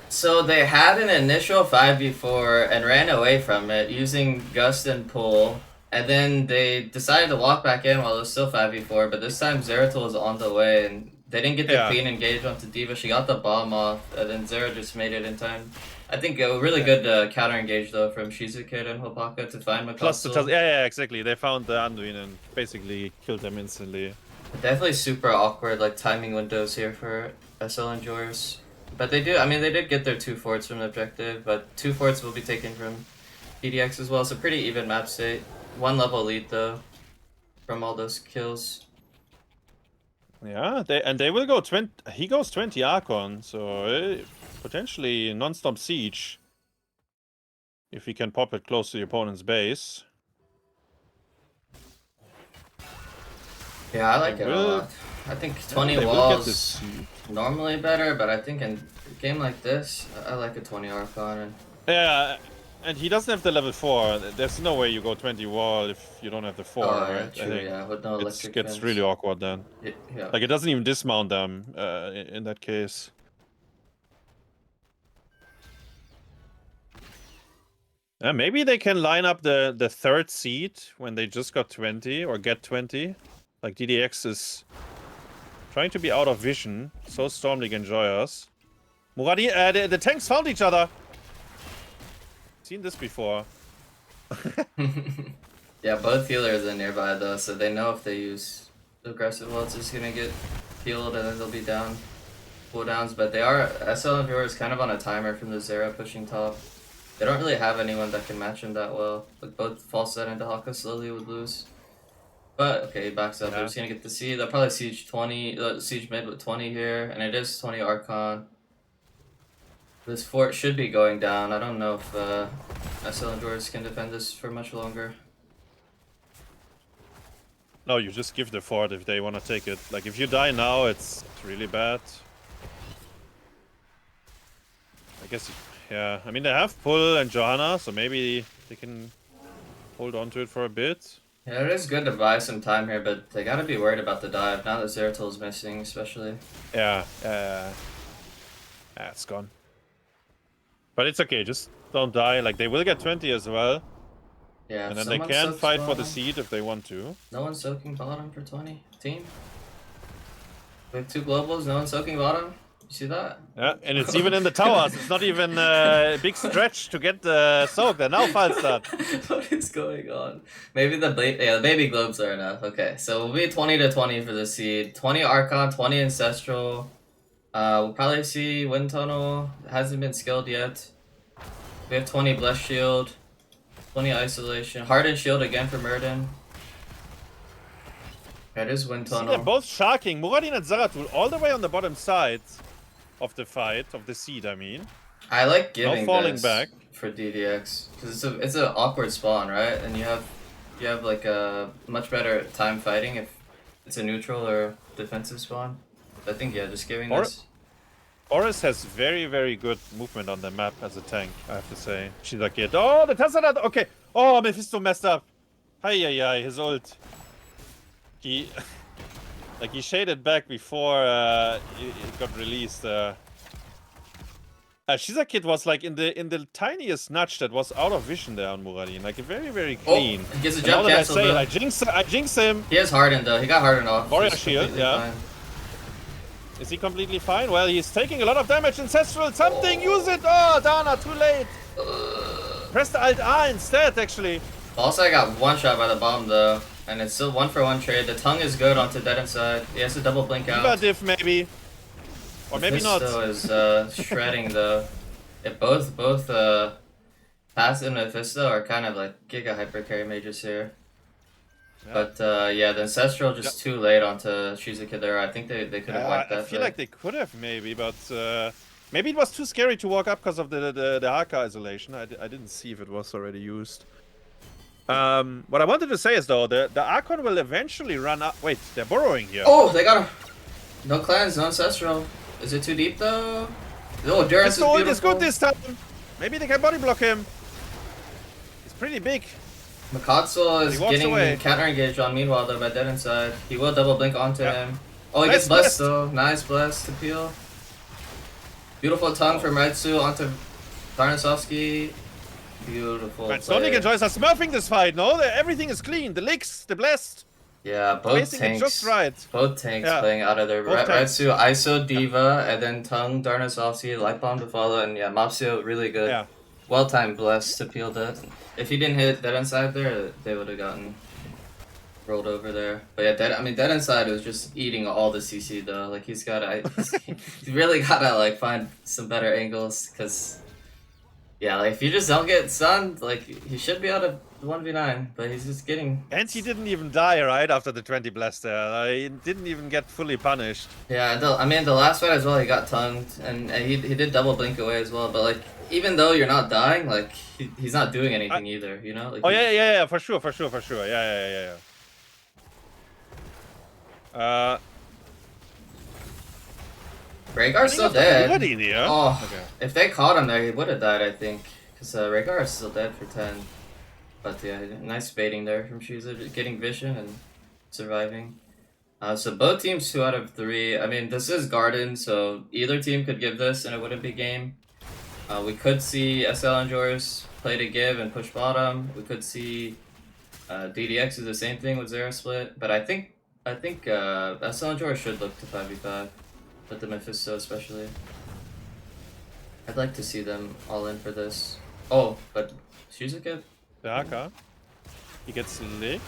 So they had an initial 5v4 and ran away from it using Gust and Pull. And then they decided to walk back in while it was still 5v4. But this time Zeratul was on the way and they didn't get the clean engage onto D.Va. She got the bomb off and then Zera just made it in time. I think a really good counter engage though from Shizukid and Hopaka to find Makastle. Plus the yeah, exactly. They found the Anduin and basically killed them instantly. Definitely super awkward like timing windows here for SL Enjoyers. But they do, I mean, they did get their 2 forts from the objective, but 2 forts will be taken from DDX as well, so pretty even map state. 1 level lead though, from all those kills. Yeah, they will go 20. He goes 20 Archon, so potentially non-stop siege. If he can pop it close to the opponent's base. Yeah, I like it a lot. I think 20 walls normally better, but I think in a game like this, I like a 20 Archon. And... yeah, and he doesn't have the level 4. There's no way you go 20 wall if you don't have the 4. Oh, right? yeah, true, yeah, with no electric It gets fence. really awkward then. Yeah. Like, it doesn't even dismount them in that case. Maybe they can line up the 3rd seed when they just got 20 or get 20. Like, DDX is trying to be out of vision. So Storm League enjoy us. Muradi, the tanks found each other. Seen this before. Yeah, both healers are nearby though, so they know if they use aggressive, well, it's just gonna get healed and then they'll be down cooldowns. But they are, SL Viewer is kind of on a timer from the Zera pushing top. They don't really have anyone that can match him that well. Like both Falstad and Dahaka slowly would lose. But okay, he backs up. They're just gonna get the siege. They'll probably siege 20, siege mid with 20 here, and it is 20 Archon. This fort should be going down. I don't know if SL Enjoyers can defend this for much longer. No, you just give the fort if they want to take it. Like, if you die now, it's really bad. I guess, yeah. I mean, they have Pull and Johanna, so maybe they can hold on to it for a bit. Yeah, it is good to buy some time here, but they gotta be worried about the dive, now that Zeratul is missing, especially. Yeah, it's gone. But it's okay, just don't die. Like, they will get 20 as well. Yeah, and then they can fight for the seed if they want to. No one's soaking bottom for 20, team. We have 2 globals, no one's soaking bottom. You see that? Yeah, and it's even in the towers. It's not even a big stretch to get the soak. They're now Falstad. What is going on? Maybe the baby globes are enough. Okay, so we'll be 20 to 20 for the seed. 20 Archon, 20 Ancestral. We'll probably see Wind Tunnel. It hasn't been skilled yet. We have 20 Blessed Shield. 20 Isolation. Hardened Shield again for Murden. That is Wind Tunnel. They're both sharking. Muradin and Zeratul all the way on the bottom side of the fight, of the seed, I mean. I like giving falling this back for DDX because it's an awkward spawn, right? And you have like a much better time fighting if it's a neutral or defensive spawn. I think yeah, just giving this. Oris has very, very good movement on the map as a tank, I have to say. She's like, oh, the Tassadad, okay. Oh, Mephisto messed up. Hi, his ult. He, like, he shaded back before it got released. Shiza Kid was like in the tiniest nudge that was out of vision there on Muradin. Like very clean. He gets a And jump now that cancel, I say it, I jinx him. He has hardened though. He got hardened off. Warrior He's shield, completely yeah. fine. Is he completely fine? Well, he's taking a lot of damage. Ancestral, something, use it! Oh, Dana, too late! Press the Alt-R instead, actually. Also, I got one shot by the bomb though. And it's still 1-for-1 trade. The tongue is good onto dead inside. He has to double blink out. Diva diff, maybe. Or maybe not. Mephisto is shredding though. If both KAST and Mephisto are kind of like giga hyper carry mages here. Yeah. But yeah, the Ancestral just too late onto Shizuka there. I think they could have wiped that. I feel like they could have maybe, but maybe it was too scary to walk up because of the Haka isolation. I didn't see if it was already used. What I wanted to say is though, the Archon will eventually run up. Wait, they're burrowing here. Oh, they got him. No clans, no Ancestral. Is it too deep though? Oh, Durance is beautiful. It's good this time. Maybe they can body block him. He's pretty big. Makatsu is getting counter engaged on meanwhile though by dead inside. He will double blink onto him. Oh, he gets blessed though. Nice bless to peel. Beautiful tongue from Raitsu onto Tarnasovsky. Beautiful. Right, Sonic and Joyce are smurfing this fight, no? Everything is clean. The licks, the blessed. Yeah, both tanks. Just right. Both tanks playing out of their Raitsu, ISO, Diva, and then Tongue, Darnasovsky, Light Bomb to follow, and yeah, Mopsio really good. Yeah. Well timed bless to peel that. If he didn't hit dead inside there, they would have gotten rolled over there. But yeah, dead inside was just eating all the CC though. Like he's really gotta like find some better angles because. Yeah, like if you just don't get stunned, like he should be out of 1v9, but he's just getting. And he didn't even die right after the 20 blast there. He didn't even get fully punished. Yeah, I mean the last fight as well, he got tongued, and he did double blink away as well. But like even though you're not dying, like he's not doing anything either, you know? Like, oh yeah, for sure. Yeah. Rhaegar's still dead. Oh, okay. If they caught him there, he would have died, I think. Because Rhaegar is still dead for 10. But yeah, nice baiting there from Shiza, getting vision and surviving. So both teams 2 out of 3. I mean, this is Garden, so either team could give this and it wouldn't be game. We could see SL and Joris play to give and push bottom. We could see DDX do the same thing with Zera split. But I think SL and Joris should look to 5v5. With the Mephisto especially. I'd like to see them all in for this. Oh, but Shizuka? The Haka. He gets licked.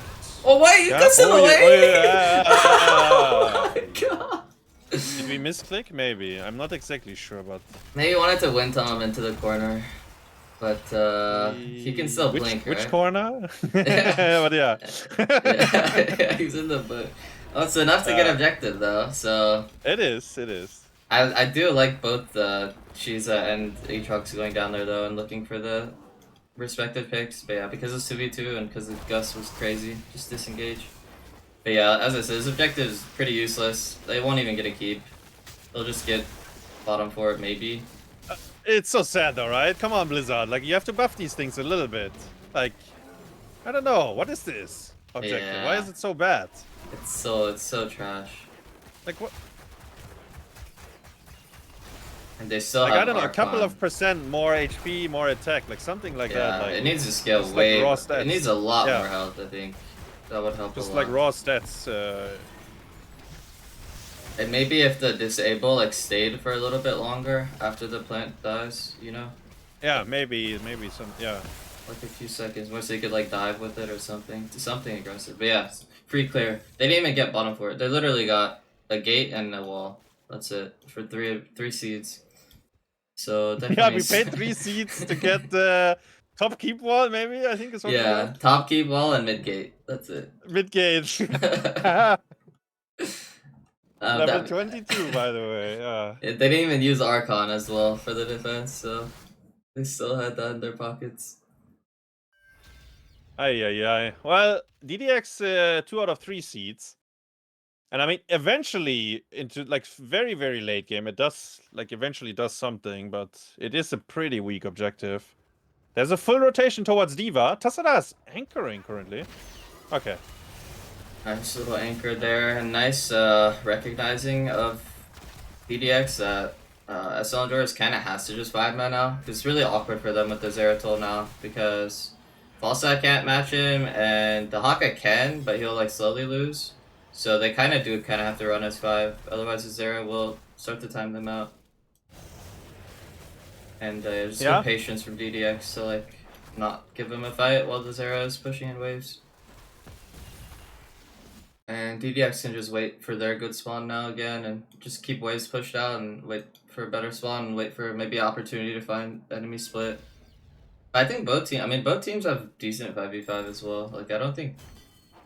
Oh wait, you got him away! Oh my god! Did we misclick? Maybe. I'm not exactly sure, but... Maybe he wanted to wind tunnel him into the corner. But he can still blink, right? Which corner? But yeah. Yeah, he's in the book. Oh, it's enough to get objective though, so... It is. I do like both Shiza and Aatrox going down there though and looking for the respective picks. But yeah, because it's 2v2 and because the Gus was crazy, just disengage. But yeah, as I said, this objective is pretty useless. They won't even get a keep. They'll just get bottom for it, maybe. It's so sad though, right? Come on, Blizzard. Like, you have to buff these things a little bit. Like, I don't know. What is this objective? Yeah. Why is it so bad? It's so trash. Like what? And they still have I don't know, Archon. a couple of % more HP, more attack, like something like that. Like, it needs to scale way. Like it needs a lot more health, I think. That would help. Just a lot. Like raw stats. And maybe if the disable like stayed for a little bit longer after the plant dies, you know? Yeah, maybe some. Yeah. Like a few seconds, more so you could like dive with it or something. Something aggressive. But yeah. Free clear. They didn't even get bottom for it. They literally got a gate and a wall. That's it for three seeds. So definitely. Yeah, we paid 3 seeds to get the top keep wall. Maybe I think is what. Yeah, top keep wall and mid gate. That's it. Mid gate. Level 22, by the way. Yeah. They didn't even use Archon as well for the defense, so they still had that in their pockets. Aye. Well, DDX 2 out of 3 seeds. And I mean, eventually, into like very, very late game, it does, like, eventually does something, but it is a pretty weak objective. There's a full rotation towards Diva. Tasada is anchoring currently. Okay. Nice little anchor there, and nice recognizing of DDX that SL Endurance kind of has to just 5-man now. It's really awkward for them with the Zeratul now because Falside can't match him and the Hawkeye can, but he'll like slowly lose. So they kind of have to run S5, otherwise the Zera will start to time them out. And just good patience from DDX to like not give him a fight while the Zera is pushing in waves. And DDX can just wait for their good spawn now again and just keep waves pushed out and wait for a better spawn and wait for maybe an opportunity to find enemy split. I think both teams have decent 5v5 as well. Like I don't think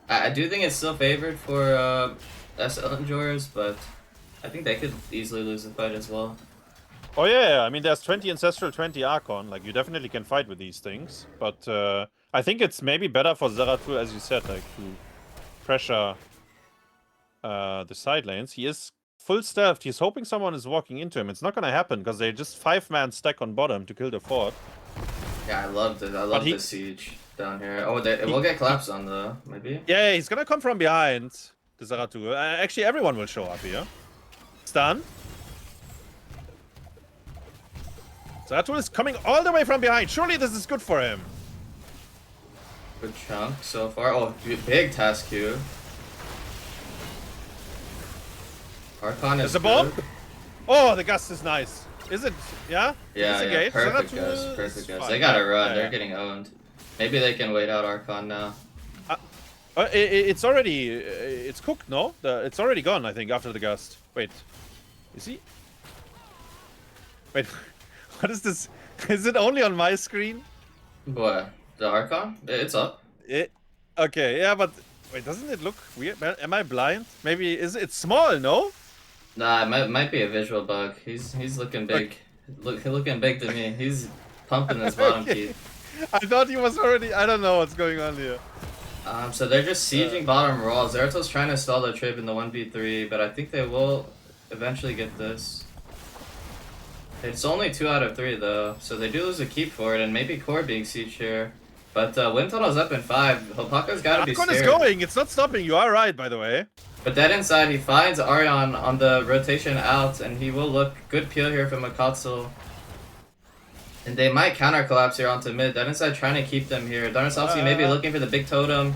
I do think it's still favored for SL Enjoyers, but I think they could easily lose the fight as well. Oh yeah, I mean there's 20 Ancestral, 20 Archon, like you definitely can fight with these things, but I think it's maybe better for Zeratul, as you said, like to pressure the side lanes. He is full staffed. He's hoping someone is walking into him. It's not gonna happen because they just 5-man stack on bottom to kill the fort. Yeah, I love the siege down here. Oh, we'll get collapsed on though, maybe. Yeah, he's gonna come from behind the Zeratul. Actually, everyone will show up here. Stun. Zeratul is coming all the way from behind. Surely this is good for him. Good chunk so far. Oh, big task queue. Archon is There's a bomb. Oh, the gust is nice. Is it? Yeah? Yeah, perfect gust. They gotta run. They're getting owned. Maybe they can wait out Archon now. It's already... it's cooked, no? It's already gone, I think, after the gust. Wait. Is he? Wait, what is this? Is it only on my screen? What? The Archon? It's up. Okay, yeah, but... Wait, doesn't it look weird? Am I blind? Maybe... It's small, no? Nah, it might be a visual bug. He's looking big. Looking big to me. He's pumping his bottom key. I thought he was already... I don't know what's going on here. So they're just sieging bottom roll. Zeratul's trying to stall the trip in the 1v3, but I think they will eventually get this. It's only 2 out of 3 though, so they do lose a keep for it, and maybe Kure being sieged here. But wind tunnel's up in 5. Hopaka's gotta be scared. Archon is going. It's not stopping. You are right, by the way. But dead inside, he finds Arion on the rotation out, and he will look good peel here from Akatsu. And they might counter collapse here onto mid. Dead inside trying to keep them here. Darnasovsky maybe looking for the big totem.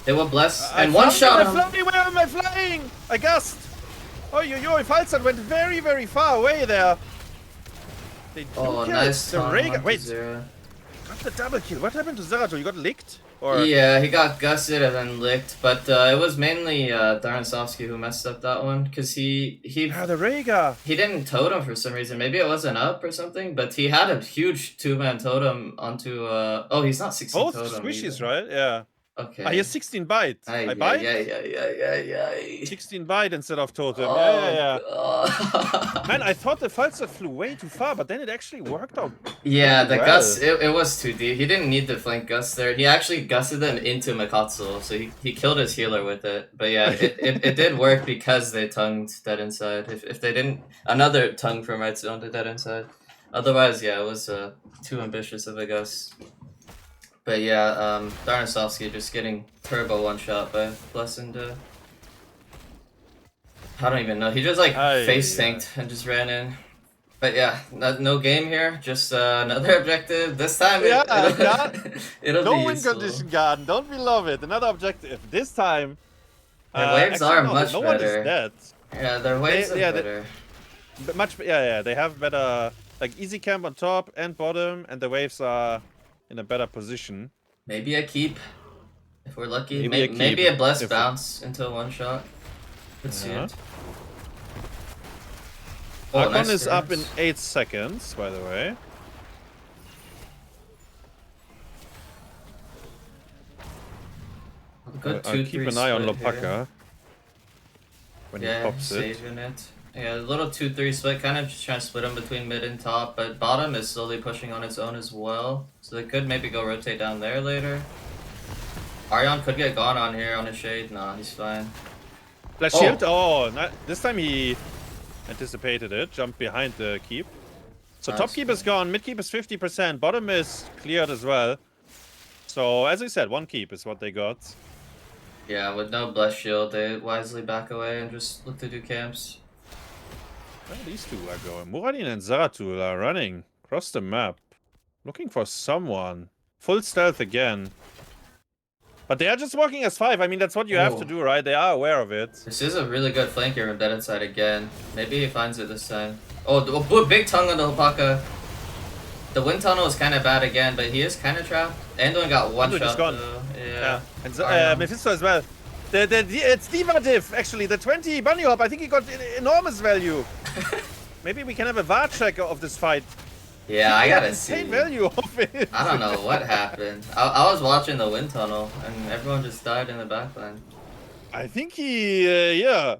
They will bless and one shot him. Where am I flying? I guessed. Oh, yo, Falstad went very, very far away there. They do nice. The Rhaegar. Wait. Got the double kill. What happened to Zeratul? You got licked? Or... Yeah, he got gusted and then licked, but it was mainly Darnasovsky who messed up that one, because the Rhaegar. He didn't totem for some reason. Maybe it wasn't up or something, but he had a huge 2-man totem onto oh, he's not 16 both totem squishies, either. Right? Yeah. Okay. He has 16 bite. I bite? Yeah. 16 bite instead of totem. Oh, yeah. Man, I thought the Falstad flew way too far, but then it actually worked out. Yeah, the gust, it was too deep. He didn't need the flank gust there. He actually gusted them into Makatsu, so he killed his healer with it. But yeah, it did work because they tongued dead inside. If they didn't, another tongue from right zone to dead inside. Otherwise, yeah, it was too ambitious of a gust. But yeah, Darnasovsky just getting turbo one-shot by Blessed. I don't even know. He just like face tanked and just ran in. But yeah, no game here. Just another objective. This time it'll no be win useful. condition garden. Don't we love it? Another objective. This time. Their waves are much no better. One is dead. Yeah, their waves are better. They have better, like easy camp on top and bottom, and the waves are in a better position. Maybe a keep, if we're lucky. Maybe a blessed bounce into a one-shot. Could see it. Oh, Archon nice is up in 8 seconds, by the way. Good I'll keep an eye on Lopaka when he pops saving it. Yeah, a little 2-3 split, kind of just trying to split them between mid and top, but bottom is slowly pushing on its own as well. So they could maybe go rotate down there later. Arion could get gone on here on his shade. Nah, he's fine. Flash shield? Oh, this time he anticipated it, jumped behind the keep. So top keep is gone, mid keep is 50%, bottom is cleared as well. So as I said, 1 keep is what they got. Yeah, with no bless shield, they wisely back away and just look to do camps. Where these two are going. Muradin and Zeratul are running across the map. Looking for someone. Full stealth again. But they are just walking as 5. I mean, that's what you have to Oh. do, right? They are aware of it. This is a really good flank here from dead inside again. Maybe he finds it this time. Oh, big tongue on the Hopaka. The wind tunnel is kind of bad again, but he is kind of trapped. Anduin got one Anduin is shot gone. though. Yeah. Yeah. And Mephisto as well. It's Diva diff, actually. The 20 bunny hop. I think he got enormous value. Maybe we can have a VAR check of this fight. Yeah, I gotta see. see. Value of it. I don't know what happened. I was watching the wind tunnel, and everyone just died in the backline. I think he, yeah,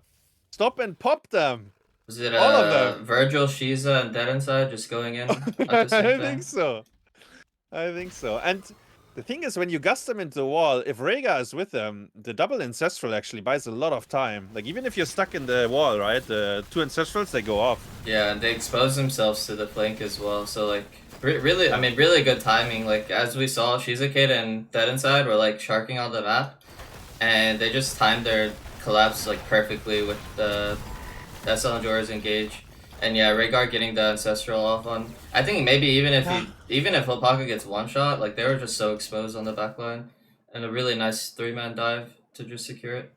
stop and pop them. Was it all of them? Virgil, Shiza, and Dead Inside just going in at the same I time? think so. I think so. And the thing is, when you gust them into the wall, if Rhaegar is with them, the double Ancestral actually buys a lot of time. Like, even if you're stuck in the wall, right? The 2 Ancestrals, they go off. Yeah, and they expose themselves to the flank as well. So, like, really, I mean, really good timing. Like, as we saw, Shizukade and Dead Inside were, like, sharking on the map. And they just timed their collapse, like, perfectly with the SL and Jorah's engage. And yeah, Rhaegar getting the Ancestral off on. I think maybe even if Hopaka gets one shot, like, they were just so exposed on the backline. And a really nice 3-man dive to just secure it.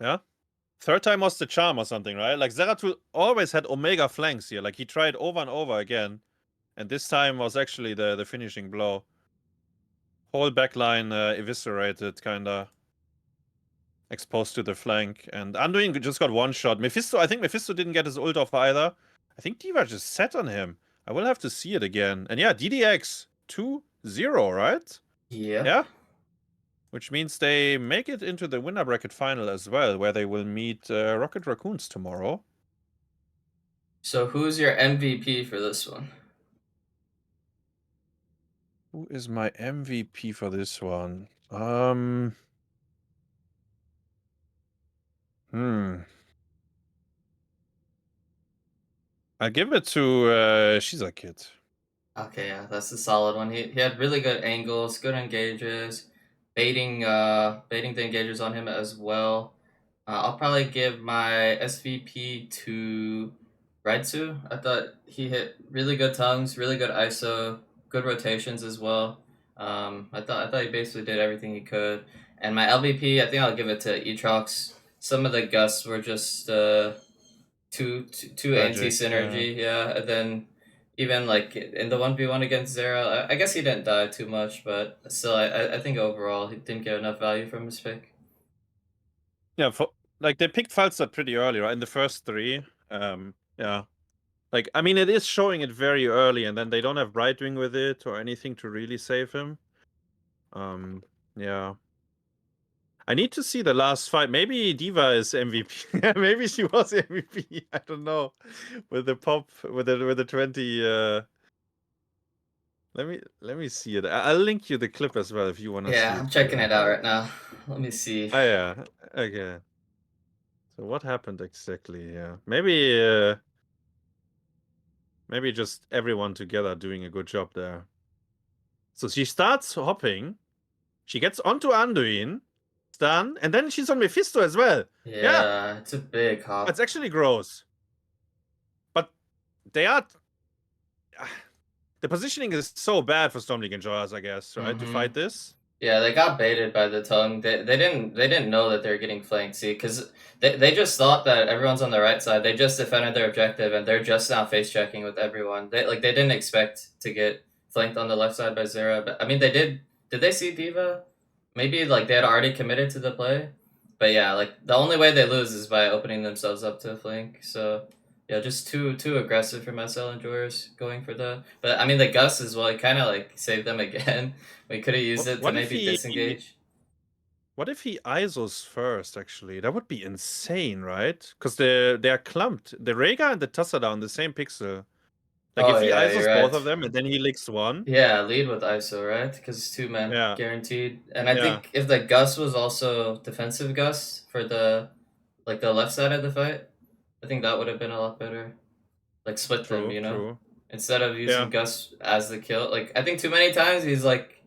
Yeah. Third time was the charm or something, right? Like, Zeratul always had Omega flanks here. Like, he tried over and over again. And this time was actually the finishing blow. Whole backline eviscerated, kinda. Exposed to the flank. And Anduin just got one shot. Mephisto, I think Mephisto didn't get his ult off either. I think Diva just sat on him. I will have to see it again. And yeah, DDX 2-0, right? Yeah. Yeah. Which means they make it into the winner bracket final as well, where they will meet Rocket Raccoons tomorrow. So who's your MVP for this one? Who is my MVP for this one? I'll give it to She's a Kid. Okay, yeah, that's a solid one. He had really good angles, good engages, baiting the engagers on him as well. I'll probably give my SVP to Raitsu. I thought he hit really good tongues, really good ISO, good rotations as well. I thought he basically did everything he could. And my LVP, I think I'll give it to Etrox. Some of the gusts were just too anti-synergy, yeah. And then even like in the 1v1 against Zera, I guess he didn't die too much, but still, I think overall he didn't get enough value from his pick. Yeah, like they picked Falstad pretty early, right? In the first 3. Yeah. Like, I mean, it is showing it very early, and then they don't have Brightwing with it or anything to really save him. Yeah. I need to see the last fight. Maybe Diva is MVP. Maybe she was MVP. I don't know. With the pop, with the 20. Let me see it. I'll link you the clip as well if you want to see it. Yeah, I'm checking it out right now. Let me see. Oh yeah. Okay. So what happened exactly? Yeah. Maybe just everyone together doing a good job there. So she starts hopping. She gets onto Anduin. Stun. And then she's on Mephisto as well. Yeah, it's a big hop. It's actually gross. But they are... The positioning is so bad for Storm League Enjoyers, I guess, right? To fight this. Yeah, they got baited by the tongue. They didn't know that they were getting flanked. See, because they just thought that everyone's on the right side. They just defended their objective, and they're just now face checking with everyone. They didn't expect to get flanked on the left side by Zera. But I mean, they did. Did they see Diva? Maybe like they had already committed to the play. But yeah, like the only way they lose is by opening themselves up to a flank. So yeah, just too aggressive for SL and Jorah's going for the. But I mean, the Gus as well. It kind of like saved them again. We could have used it to maybe disengage. What if he ISOs first, actually? That would be insane, right? Because they are clumped. The Rhaegar and the Tussada on the same pixel. Like, if he ISOs both of them and then he licks one. Yeah, lead with ISO, right? Because it's 2 men guaranteed. And I think if the Gus was also defensive Gus for the left side of the fight, I think that would have been a lot better. Like, split them, you know? True. Instead of using Gus as the kill. Like, I think too many times he's like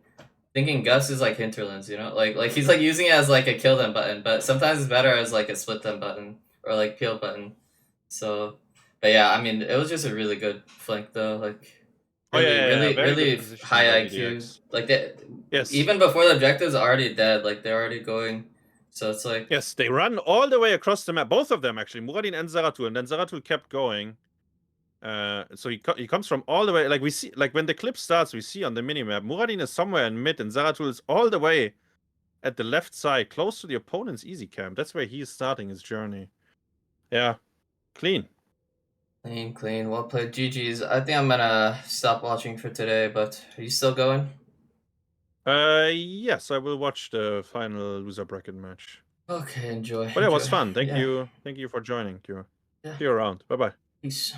thinking Gus is like Hinterlands, you know? Like he's like using it as like a kill them button, but sometimes it's better as like a split them button or like peel button. So, but yeah, I mean, it was just a really good flank though. Like, Oh yeah, really, yeah, yeah. really, Very good really positioning by high IQ. DDX. Like they, Yes. even before the objectives are already dead. Like they're already going. So it's like, Yes, they run all the way across the map. Both of them actually, Muradin and Zeratul, and then Zeratul kept going. So he comes from all the way. Like we see, like when the clip starts, we see on the minimap, Muradin is somewhere in mid, and Zeratul is all the way at the left side, close to the opponent's easy camp. That's where he is starting his journey. Yeah, clean. clean, clean, well played, GG's. I think I'm gonna stop watching for today. But are you still going? Yes, I will watch the final loser bracket match. Okay, enjoy, But it was enjoy. fun. Yeah, Thank you for joining, Kure. yeah. See you around. Bye bye. Peace.